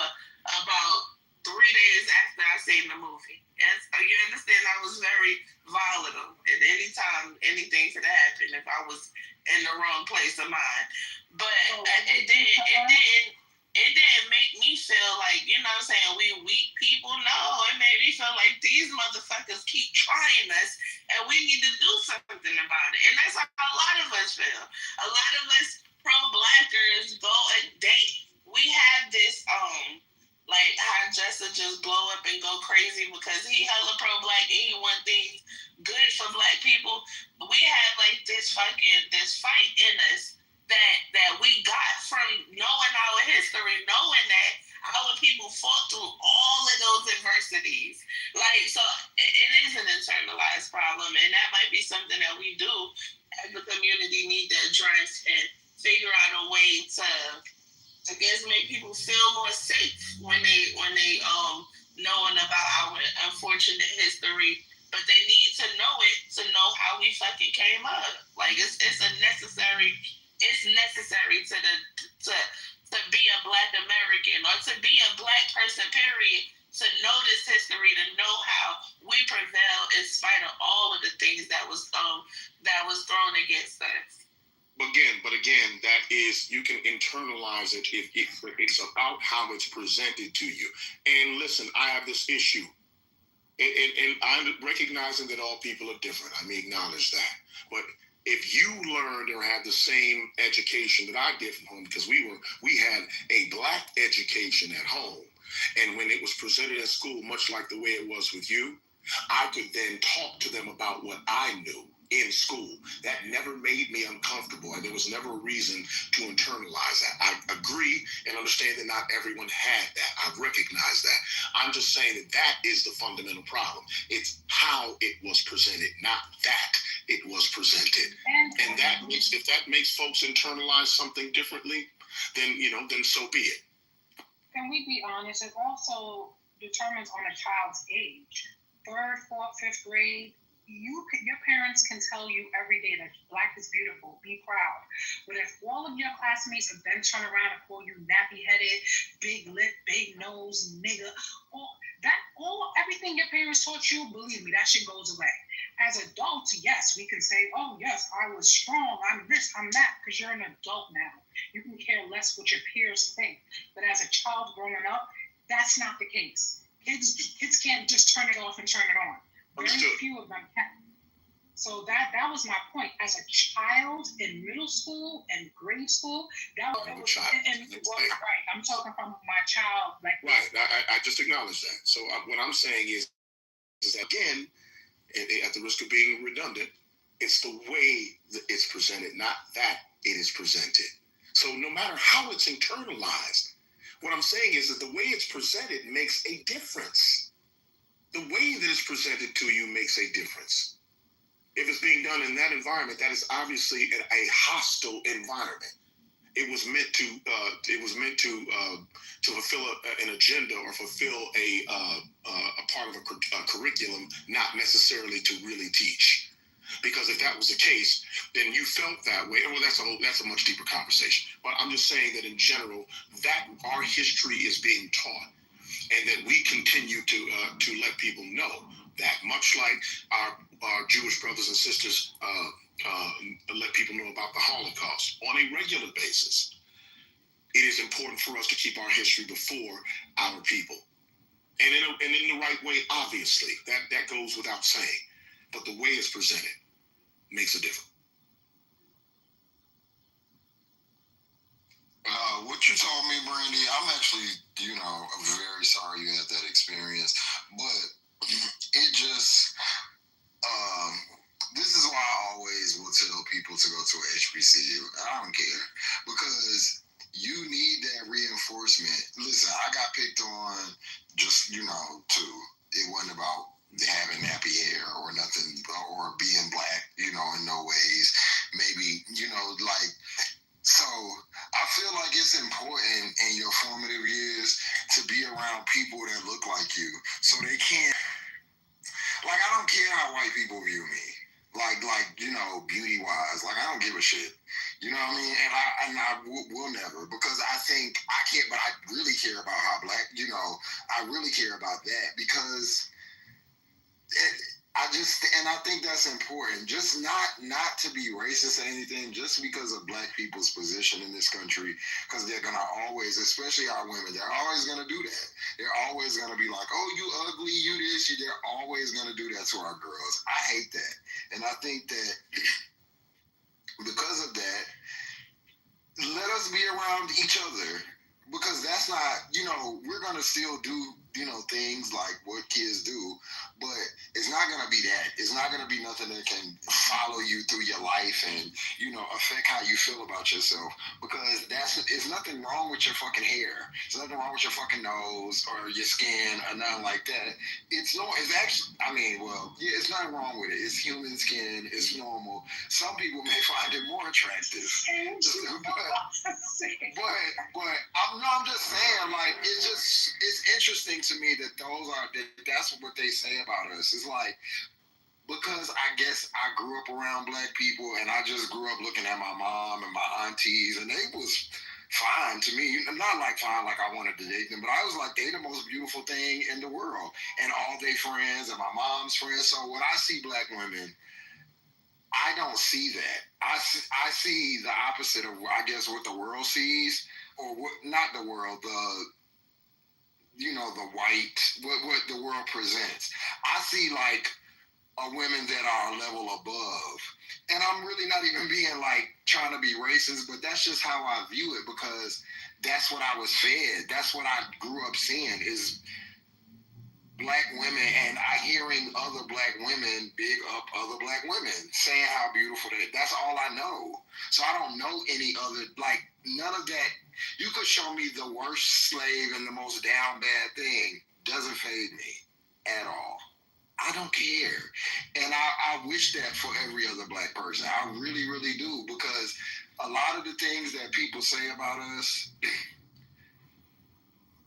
about 3 days after I seen the movie. And so you understand, I was very volatile at any time anything could happen if I was in the wrong place of mind. But it didn't make me feel like, we weak people. No, it made me feel like these motherfuckers keep trying us and we need to do something about it. And that's how a lot of us feel. A lot of us pro-blackers go and date. We have this, like how Jessa just blow up and go crazy because he hella pro-black and he want things good for Black people. We had like this fight in us that we got from knowing our history, knowing that our people fought through all of those adversities. Like, so it is an internalized problem, and that might be something that we do as a community need to address and figure out a way to, I guess, make people feel more safe when they knowing about our unfortunate history. But they need to know it to know how we fucking came up. Like, it's necessary to be a Black American or to be a Black person, period, to know this history, to know how we prevail in spite of all of the things that was thrown against us. But again, that is, you can internalize it if it's about how it's presented to you. And listen, I have this issue. And I'm recognizing that all people are different. I may acknowledge that. But if you learned or had the same education that I did from home, because we had a Black education at home, and when it was presented in school, much like the way it was with you, I could then talk to them about what I knew in school. That never made me uncomfortable, and there was never a reason to internalize that. I agree and understand that not everyone had that. I recognize that. I'm just saying that is the fundamental problem. It's how it was presented, not that it was presented. And that makes, if that makes folks internalize something differently, then so be it. Can we be honest? It also determines on a child's age. 3rd, 4th, 5th grade, your parents can tell you every day that Black is beautiful, be proud. But if all of your classmates have then turn around and call you nappy-headed, big lip, big nose, nigga, everything your parents taught you, believe me, that shit goes away. As adults, yes, we can say, oh, yes, I was strong, I'm this, I'm that, because you're an adult now. You can care less what your peers think. But as a child growing up, that's not the case. Kids can't just turn it off and turn it on. Very few of them can. So that was my point. As a child in middle school and grade school, right. I'm talking from my child. Right. I just acknowledge that. So what I'm saying is that, again, at the risk of being redundant, it's the way that it's presented, not that it is presented. So no matter how it's internalized, what I'm saying is that the way it's presented makes a difference. The way that it's presented to you makes a difference. If it's being done in that environment, that is obviously a hostile environment. It was meant to fulfill an agenda or fulfill a part of a curriculum, not necessarily to really teach. Because if that was the case, then you felt that way. Well, that's a much deeper conversation. But I'm just saying that in general, that our history is being taught, and that we continue to let people know that, much like our Jewish brothers and sisters let people know about the Holocaust on a regular basis. It is important for us to keep our history before our people, and in the right way. Obviously, that goes without saying. But the way it's presented makes a difference. What you told me, Brandy, I'm actually, very sorry you had that experience. But it just, this is why I always will tell people to go to a HBCU. I don't care, because you need that reinforcement. Listen, I got picked on just, it wasn't about having nappy hair or nothing, or being Black, in no ways. Maybe, so I feel like it's important in your formative years to be around people that look like you, so they can't, I don't care how white people view me, beauty wise, I don't give a shit, you know what I mean? And I will never, because I think I can't, but I really care about how Black, I really care about that, because I think that's important. Just not to be racist or anything, just because of Black people's position in this country, because they're gonna always, especially our women, they're always gonna do that. They're always gonna be like, oh, you ugly, you this, they're always gonna do that to our girls. I hate that, and I think that because of that, let us be around each other, because that's not, we're gonna still do, things like what kids do, but it's not gonna be that. It's not gonna be nothing that can follow you through your life and, you know, affect how you feel about yourself. Because it's nothing wrong with your fucking hair. There's nothing wrong with your fucking nose or your skin or nothing like that. It's actually, I mean, well, yeah, it's nothing wrong with it. It's human skin. It's normal. Some people may find it more attractive. But I'm just saying, like, it's interesting to me that that's what they say about us. It's like, because I guess I grew up around black people and I just grew up looking at my mom and my aunties and they was fine to me. Not like fine like I wanted to date them, but I was like, they the most beautiful thing in the world. And all their friends and my mom's friends. So when I see black women, I don't see that. I see the opposite of, I guess, what the world sees, or what, not the world, the white, what the world presents. I see like women that are a level above. And I'm really not even being like trying to be racist, but that's just how I view it, because that's what I was fed. That's what I grew up seeing is black women, and I hearing other black women big up other black women, saying how beautiful that's all I know. So I don't know any other, like, none of that. You could show me the worst slave and the most down bad thing. Doesn't fade me at all. I don't care. And I wish that for every other black person. I really, really do, because a lot of the things that people say about us,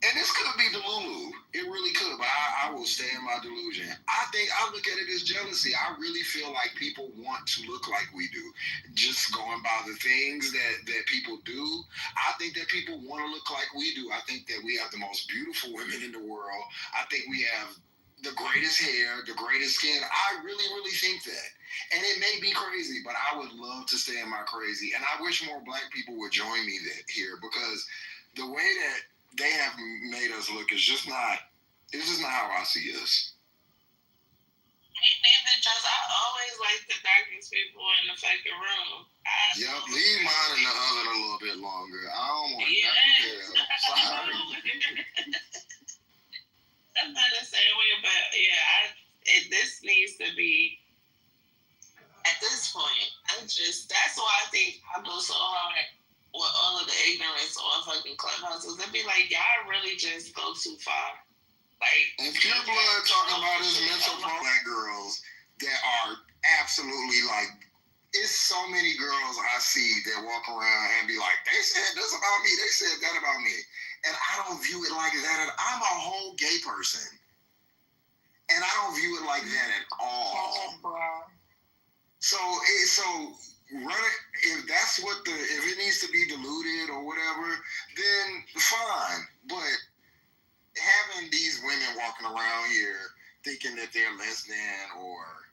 and this could be Delulu. It really could, but I will stay in my delusion. I think I look at it as jealousy. I really feel like people want to look like we do. Just going by the things that people do, I think that people want to look like we do. I think that we have the most beautiful women in the world. I think we have the greatest hair, the greatest skin. I really, really think that. And it may be crazy, but I would love to stay in my crazy. And I wish more black people would join me here, because the way that they have made us look is just not, it's just not how I see us. Neither, just I always like the darkest people in the fucking room. Yep, leave mine in the oven a little bit longer. I don't want that. Sorry. I'm not the same way, but yeah, this needs to be, at this point, that's why I think I go so hard with all of the ignorance on fucking clubhouses. They'd be like, y'all really just go too far. Like, and Pure Blood talking about his mental problem. Black girls that are absolutely like, it's so many girls I see that walk around and be like, they said this about me, they said that about me. And I don't view it like that. I'm a whole gay person. And I don't view it like that at all. So if that's if it needs to be diluted or whatever, then fine. But having these women walking around here thinking that they're less than, or,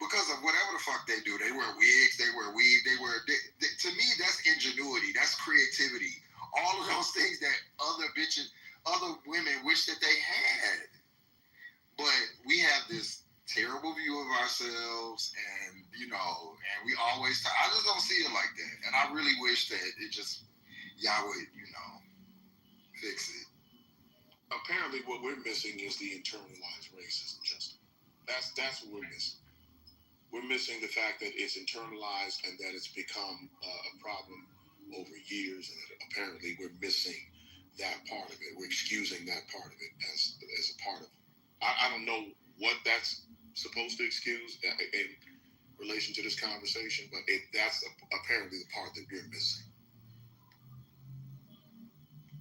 because of whatever the fuck they do, they wear wigs, they wear weave, to me, that's ingenuity, that's creativity. All of those things that other women wish that they had. But we have this terrible view of ourselves, and and we always I just don't see it like that. And I really wish that it just, y'all would, fix it. Apparently what we're missing is the internalized racism, Justin. That's what we're missing. We're missing the fact that it's internalized and that it's become a problem over years, and that apparently we're missing that part of it. We're excusing that part of it as a part of it. I don't know what that's supposed to excuse in relation to this conversation, but that's apparently the part that we're missing.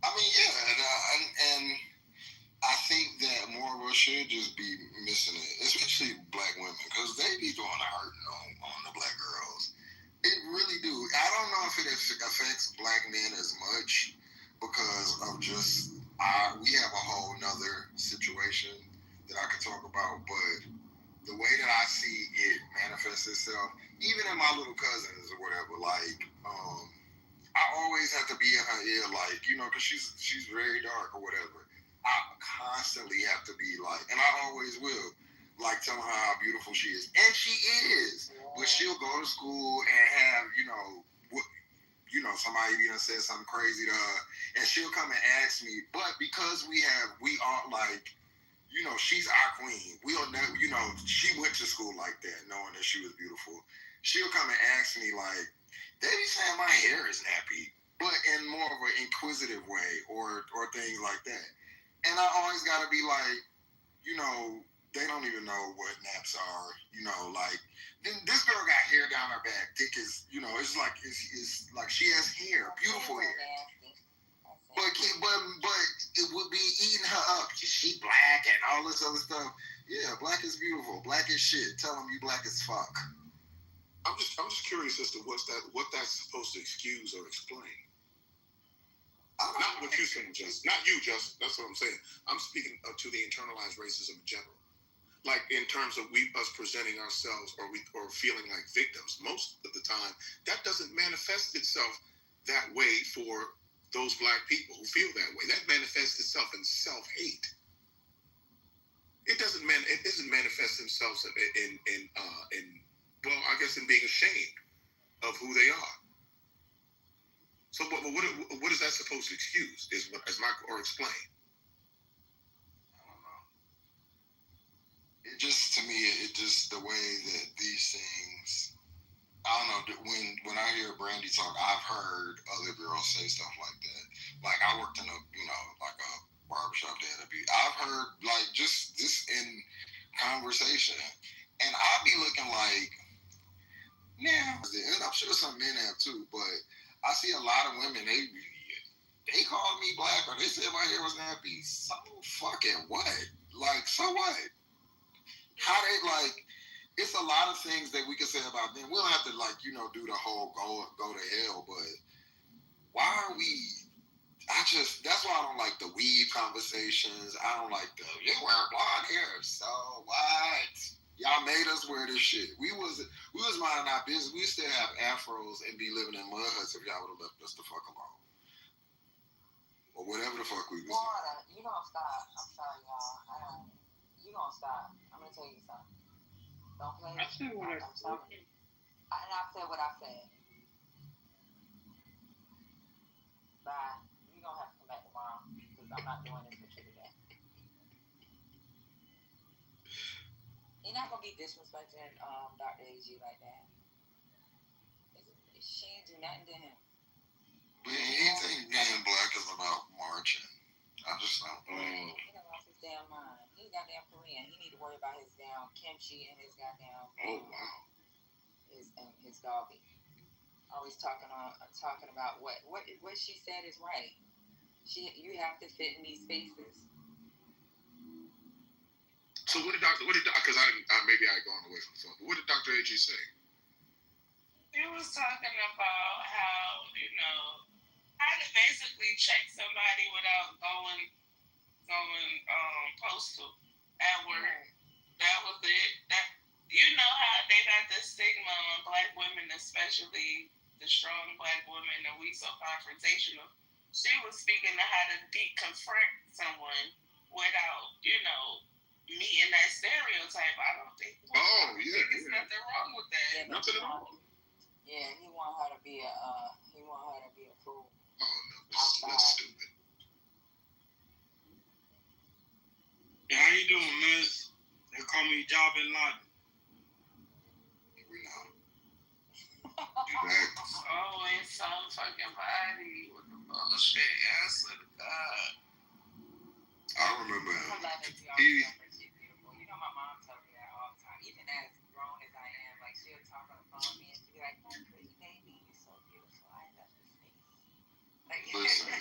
I mean, yeah, and I think that more of us should just be missing it, especially black women, because they be doing the hurting on the black girls. It really do. I don't know if it affects black men as much, because of just we have a whole nother situation that I could talk about, but the way that I see it manifest itself, even in my little cousins or whatever, like, I always have to be in her ear, like, because she's very dark or whatever. I constantly have to be like, and I always will, like, tell her how beautiful she is. And she is. But she'll go to school and have, somebody said something crazy to her, and she'll come and ask me. But because we are like you know, she's our queen. We'll never, you know, she went to school like that, knowing that she was beautiful. She'll come and ask me like, they be saying my hair is nappy, but in more of an inquisitive way or things like that. And I always got to be like, you know, they don't even know what naps are. You know, like this girl got hair down her back, thick as, you know, it's like like she has hair, beautiful hair. But it would be eating her up. She black and all this other stuff. Yeah, black is beautiful. Black is shit. Tell them you black as fuck. I'm just curious as to what that's supposed to excuse or explain. Not what you saying, Just. Not you, Just. That's what I'm saying. I'm speaking to the internalized racism in general. Like in terms of us presenting ourselves or feeling like victims. Most of the time, that doesn't manifest itself that way for those black people who feel that way. That manifests itself in self-hate. It doesn't manifest themselves in well, I guess in being ashamed of who they are. So what is that supposed to excuse? Or explain? I don't know. It just, to me, it just the way that these things. I don't know. When I hear Brandy talk, I've heard other girls say stuff like that. Like I worked in a like a barbershop there. I've heard like just this in conversation, and I'll be looking like. Yeah, and I'm sure some men have too, but I see a lot of women, they call me black or they said my hair was nappy. So fucking what? Like, so what? How they like, it's a lot of things that we can say about them. We don't have to like, you know, do the whole go to hell, but why are we, that's why I don't like the weave conversations. I don't like you wear blonde hair, so what? Y'all made us wear this shit. We was minding our business. We still have afros and be living in mud huts if y'all would have left us the fuck alone. Or whatever the fuck we was doing. You don't stop. I'm sorry, y'all. You don't stop. I'm gonna tell you something. Don't play with me. I'm sorry. And I said what I said. Bye. You don't have to come back tomorrow because I'm not doing this with you today. You're not gonna be disrespecting Dr. AG like that. She ain't do nothing to him. But anything being black is about marching. I just don't know. He done lost his damn mind. He's goddamn Korean. He need to worry about his damn kimchi and his goddamn his doggy. Always talking about what she said is right. You have to fit in these spaces. So what did because maybe I gone away from the phone, but what did Dr. AG say? He was talking about how, how to basically check somebody without going postal at work. Right. That was it. That how they got this stigma on black women, especially the strong black women, and we so confrontational. She was speaking to how to confront someone without, meeting that stereotype. I don't think. There's nothing wrong with that. Yeah, nothing at all. Yeah, he want her to be a fool. Oh no, that's stupid. Yeah, how you doing, miss? They call me Job Bin Laden. We know. Always some fucking body with the bullshit. Yes, to God. I remember him. My mom tells me that all the time. Even as grown as I am, like she'll talk on the phone with me and she'll be like, "My pretty baby, you're so beautiful. I love your face." Like, listen,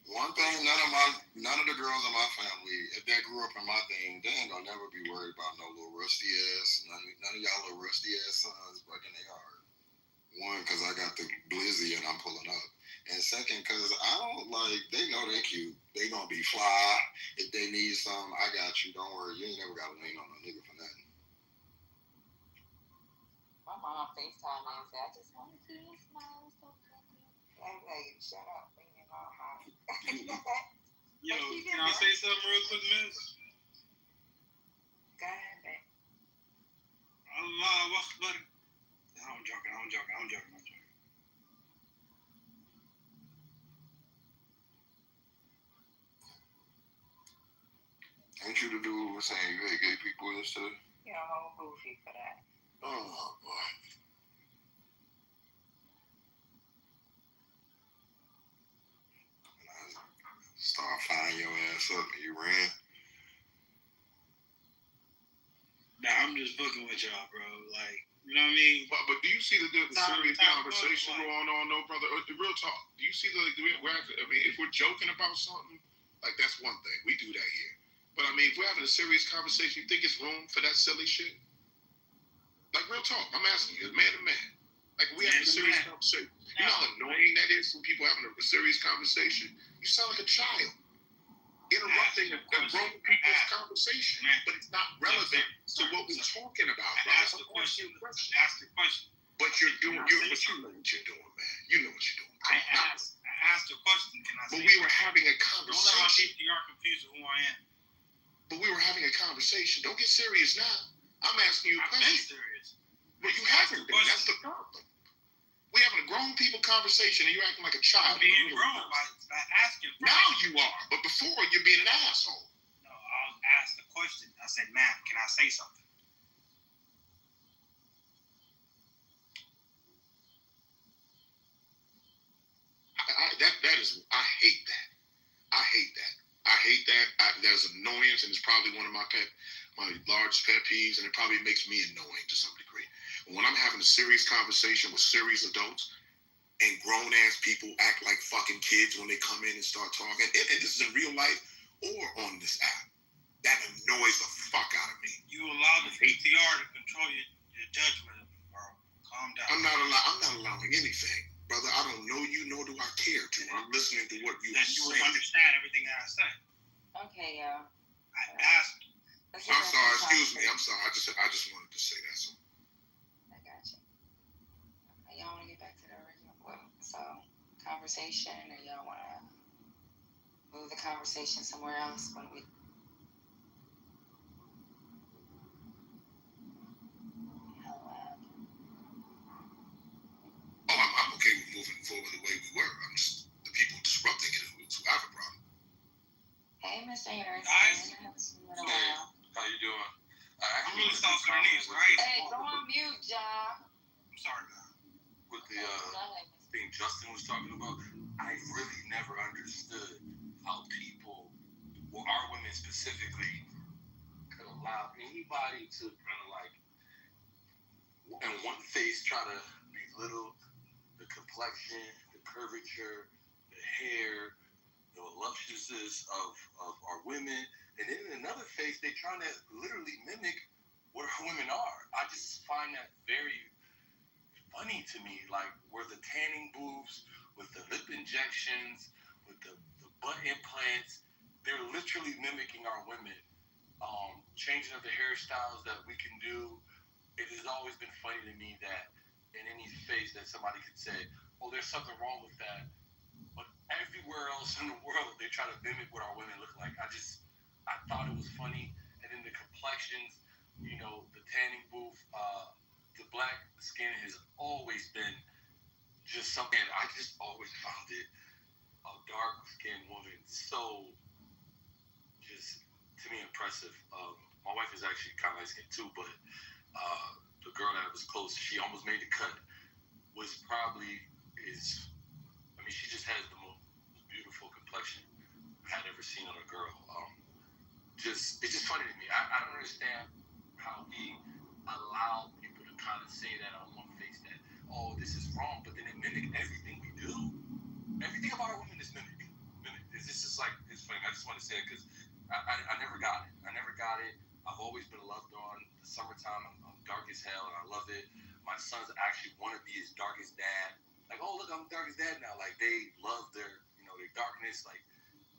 one thing, none of the girls in my family, if they grew up in my thing, they ain't gonna never be worried about no little rusty ass. None of y'all little rusty ass sons breaking their heart. One, because I got the blizzy and I'm pulling up. And second, because I don't they know they cute. They gonna be fly. If they need something, I got you. Don't worry. You ain't never gotta lean on a nigga for nothing. My mom FaceTime me and said, "I just want to see you smile so pretty." I'm like, shut up, bring your mom out. Yo, can I say something real quick, miss? Go ahead, babe. Allah Akbar. I'm joking. Ain't you the dude who was saying you hate gay people and stuff? You're a whole goofy for that. Oh, boy. Start firing your ass up and you ran. Nah, I'm just booking with y'all, bro. Like, you know what I mean? But do you see the serious conversation going on, though, brother? The real talk. Do you see if we're joking about something, like that's one thing. We do that here. But I mean, if we're having a serious conversation, you think it's room for that silly shit? Like real talk. I'm asking you, man to man. Like we having a serious conversation. You know how annoying that is when people having a serious conversation? You sound like a child. Interrupting a grown people's conversation, but it's not relevant to what we're talking about. Ask the question. Ask the question. But you know what you're doing, man. You know what you're doing. I asked the question. Can I? But we were having a conversation. Don't let my PPR confuse who I am. But we were having a conversation. Don't get serious now. I'm asking you a question. I'm serious. But you haven't been. That's the problem. We're having a grown people conversation and you're acting like a child. I'm being grown by asking. Now you are, but before you're being an asshole. No, I was asked the question. I said, "Ma'am, can I say something?" I hate that. That's annoyance, and it's probably one of my largest pet peeves, and it probably makes me annoying to some degree. When I'm having a serious conversation with serious adults, and grown ass people act like fucking kids when they come in and start talking, and this is in real life or on this app, that annoys the fuck out of me. You allow the PTR to control your judgment of me, bro. Calm down. I'm not allowing anything. Brother, I don't know you, nor do I care to. I'm listening to what you say. You will understand everything that I say. Okay, y'all. I asked. I'm sorry, excuse me. I'm sorry. I just wanted to say that. So. I got you. Y'all want to get back to the original conversation, or y'all want to move the conversation somewhere else when we... I'm okay with moving forward the way we were. I'm just the people disrupting it who have a problem. Hey, Mr. Harris. Hey, how you doing? I'm really South Sudanese, right? Hey, go on mute, Ja. I'm sorry, man. With the thing Justin was talking about, I really never understood how people, well, our women specifically, could allow anybody to kind of like, in one face, try to belittle the complexion, the curvature, the hair, the voluptuousness of our women, and then in another face, they're trying to literally mimic what our women are. I just find that very funny to me, like where the tanning booths, with the lip injections, with the butt implants, they're literally mimicking our women. Changing of the hairstyles that we can do. It has always been funny to me that in any face that somebody could say, oh, there's something wrong with that. But everywhere else in the world, they try to mimic what our women look like. I thought it was funny. And then the complexions, you know, the tanning booth, the black skin has always been just something. I just always found it a dark-skinned woman so just, to me, impressive. My wife is actually kind of light-skinned too, but the girl that was close, she almost made the cut, was probably she just has the most beautiful complexion I had ever seen on a girl. It's just funny to me. I don't understand how we allow people to kind of say that on one face that, oh, this is wrong, but then they mimic everything we do. Everything about our women is mimic. It's just like, it's funny. I just want to say it because I never got it. I've always been loved on. The summertime, I'm dark as hell, and I love it. My sons actually want to be as dark as dad. Like, oh, look, I'm dark as dad now. Like, they love their darkness. Like,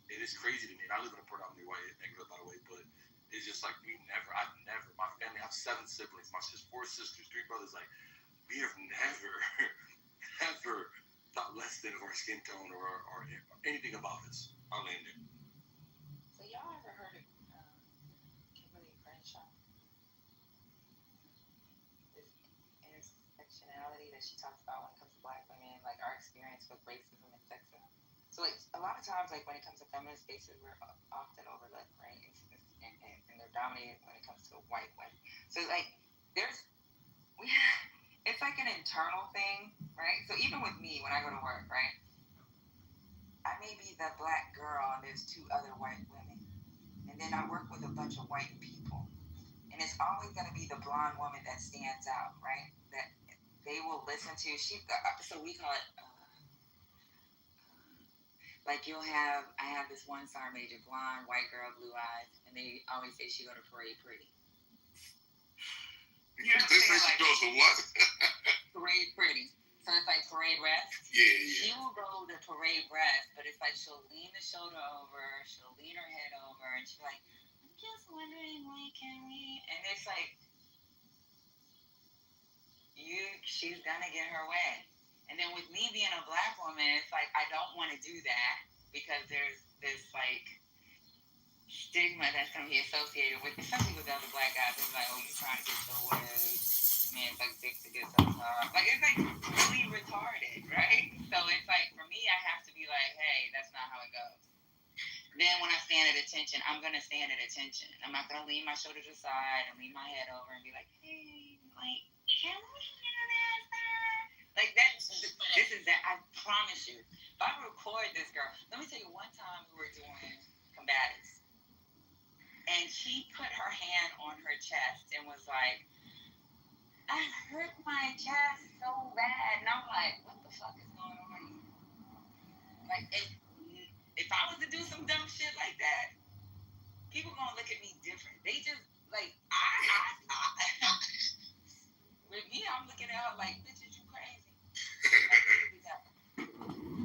it is crazy to me. And I live in a predominantly white neighborhood, by the way, but it's just like my family, I have 7 siblings. My 4 sisters, 3 brothers. Like, we have never thought less than of our skin tone or anything about us. I'll land it. So y'all ever heard of Kimberly Crenshaw? This intersectionality that she talks about when it comes to Black women, like our experience with racism and sexism. So like a lot of times, like when it comes to feminist spaces, we're often overlooked, right? and they're dominated when it comes to white women. So like it's like an internal thing, right? So even with me when I go to work, right, I may be the black girl and there's two other white women, and then I work with a bunch of white people, and it's always going to be the blonde woman that stands out, right? That they will listen to. So we call it. Like I have this one sergeant major, blonde, white girl, blue eyes, and they always say she go to Parade Pretty. They say she goes to what? Parade Pretty. So it's like Parade Rest. Yeah. She will go to Parade Rest, but it's like she'll lean the shoulder over, she'll lean her head over, and she'll be like, I'm just wondering, can we? And it's like, she's gonna get her way. And then with me being a black woman, it's like I don't want to do that because there's this like stigma that's gonna be associated with, especially with other black guys. It's like, oh, you trying to get so way, man, it's like dicks to get so hard. Like it's like really retarded, right? So it's like for me, I have to be like, hey, that's not how it goes. Then when I stand at attention, I'm gonna stand at attention. I'm not gonna lean my shoulder to the side and lean my head over and be like, hey, like, can we do this? Like this is that. I promise you. If I record this girl, let me tell you. One time we were doing combatives, and she put her hand on her chest and was like, "I hurt my chest so bad," and I'm like, "What the fuck is going on here?" Like, if I was to do some dumb shit like that, people gonna look at me different. They just like I with me, I'm looking at her like, "Bitch, is you crazy?"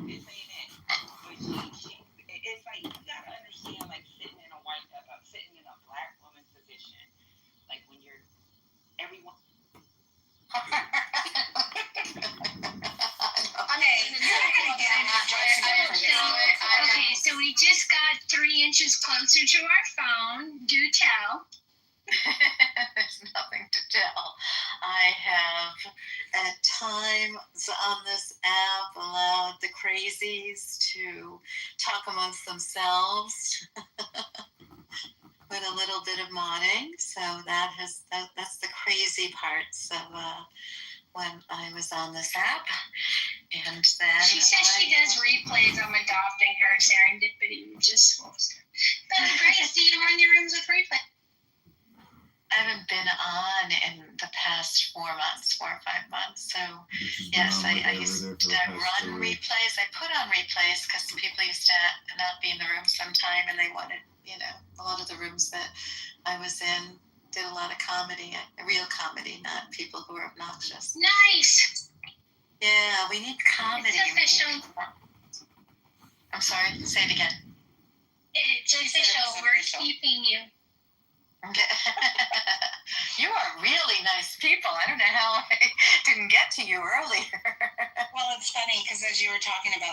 This ain't it. But it's like you gotta understand, like sitting in a black woman's position, like when you're everyone. Okay, so we just got 3 inches closer to our phone. Do tell. There's nothing to tell. I have at times on this app allowed the crazies to talk amongst themselves with a little bit of modding. So that's the crazy parts of when I was on this app. And then she says she does replays. I'm adopting her serendipity. Just Grace, do you run your rooms with replay? I haven't been on in the past 4 months, 4 or 5 months. So, yes, I used to run replays. I put on replays because people used to not be in the room sometime and they wanted, a lot of the rooms that I was in did a lot of comedy, real comedy, not people who are obnoxious. Nice! Yeah, we need comedy. It's official. I'm sorry, say it again. It's official. We're keeping you. Okay. You are really nice people. I don't know how I didn't get to you earlier. Well, it's funny because as you were talking about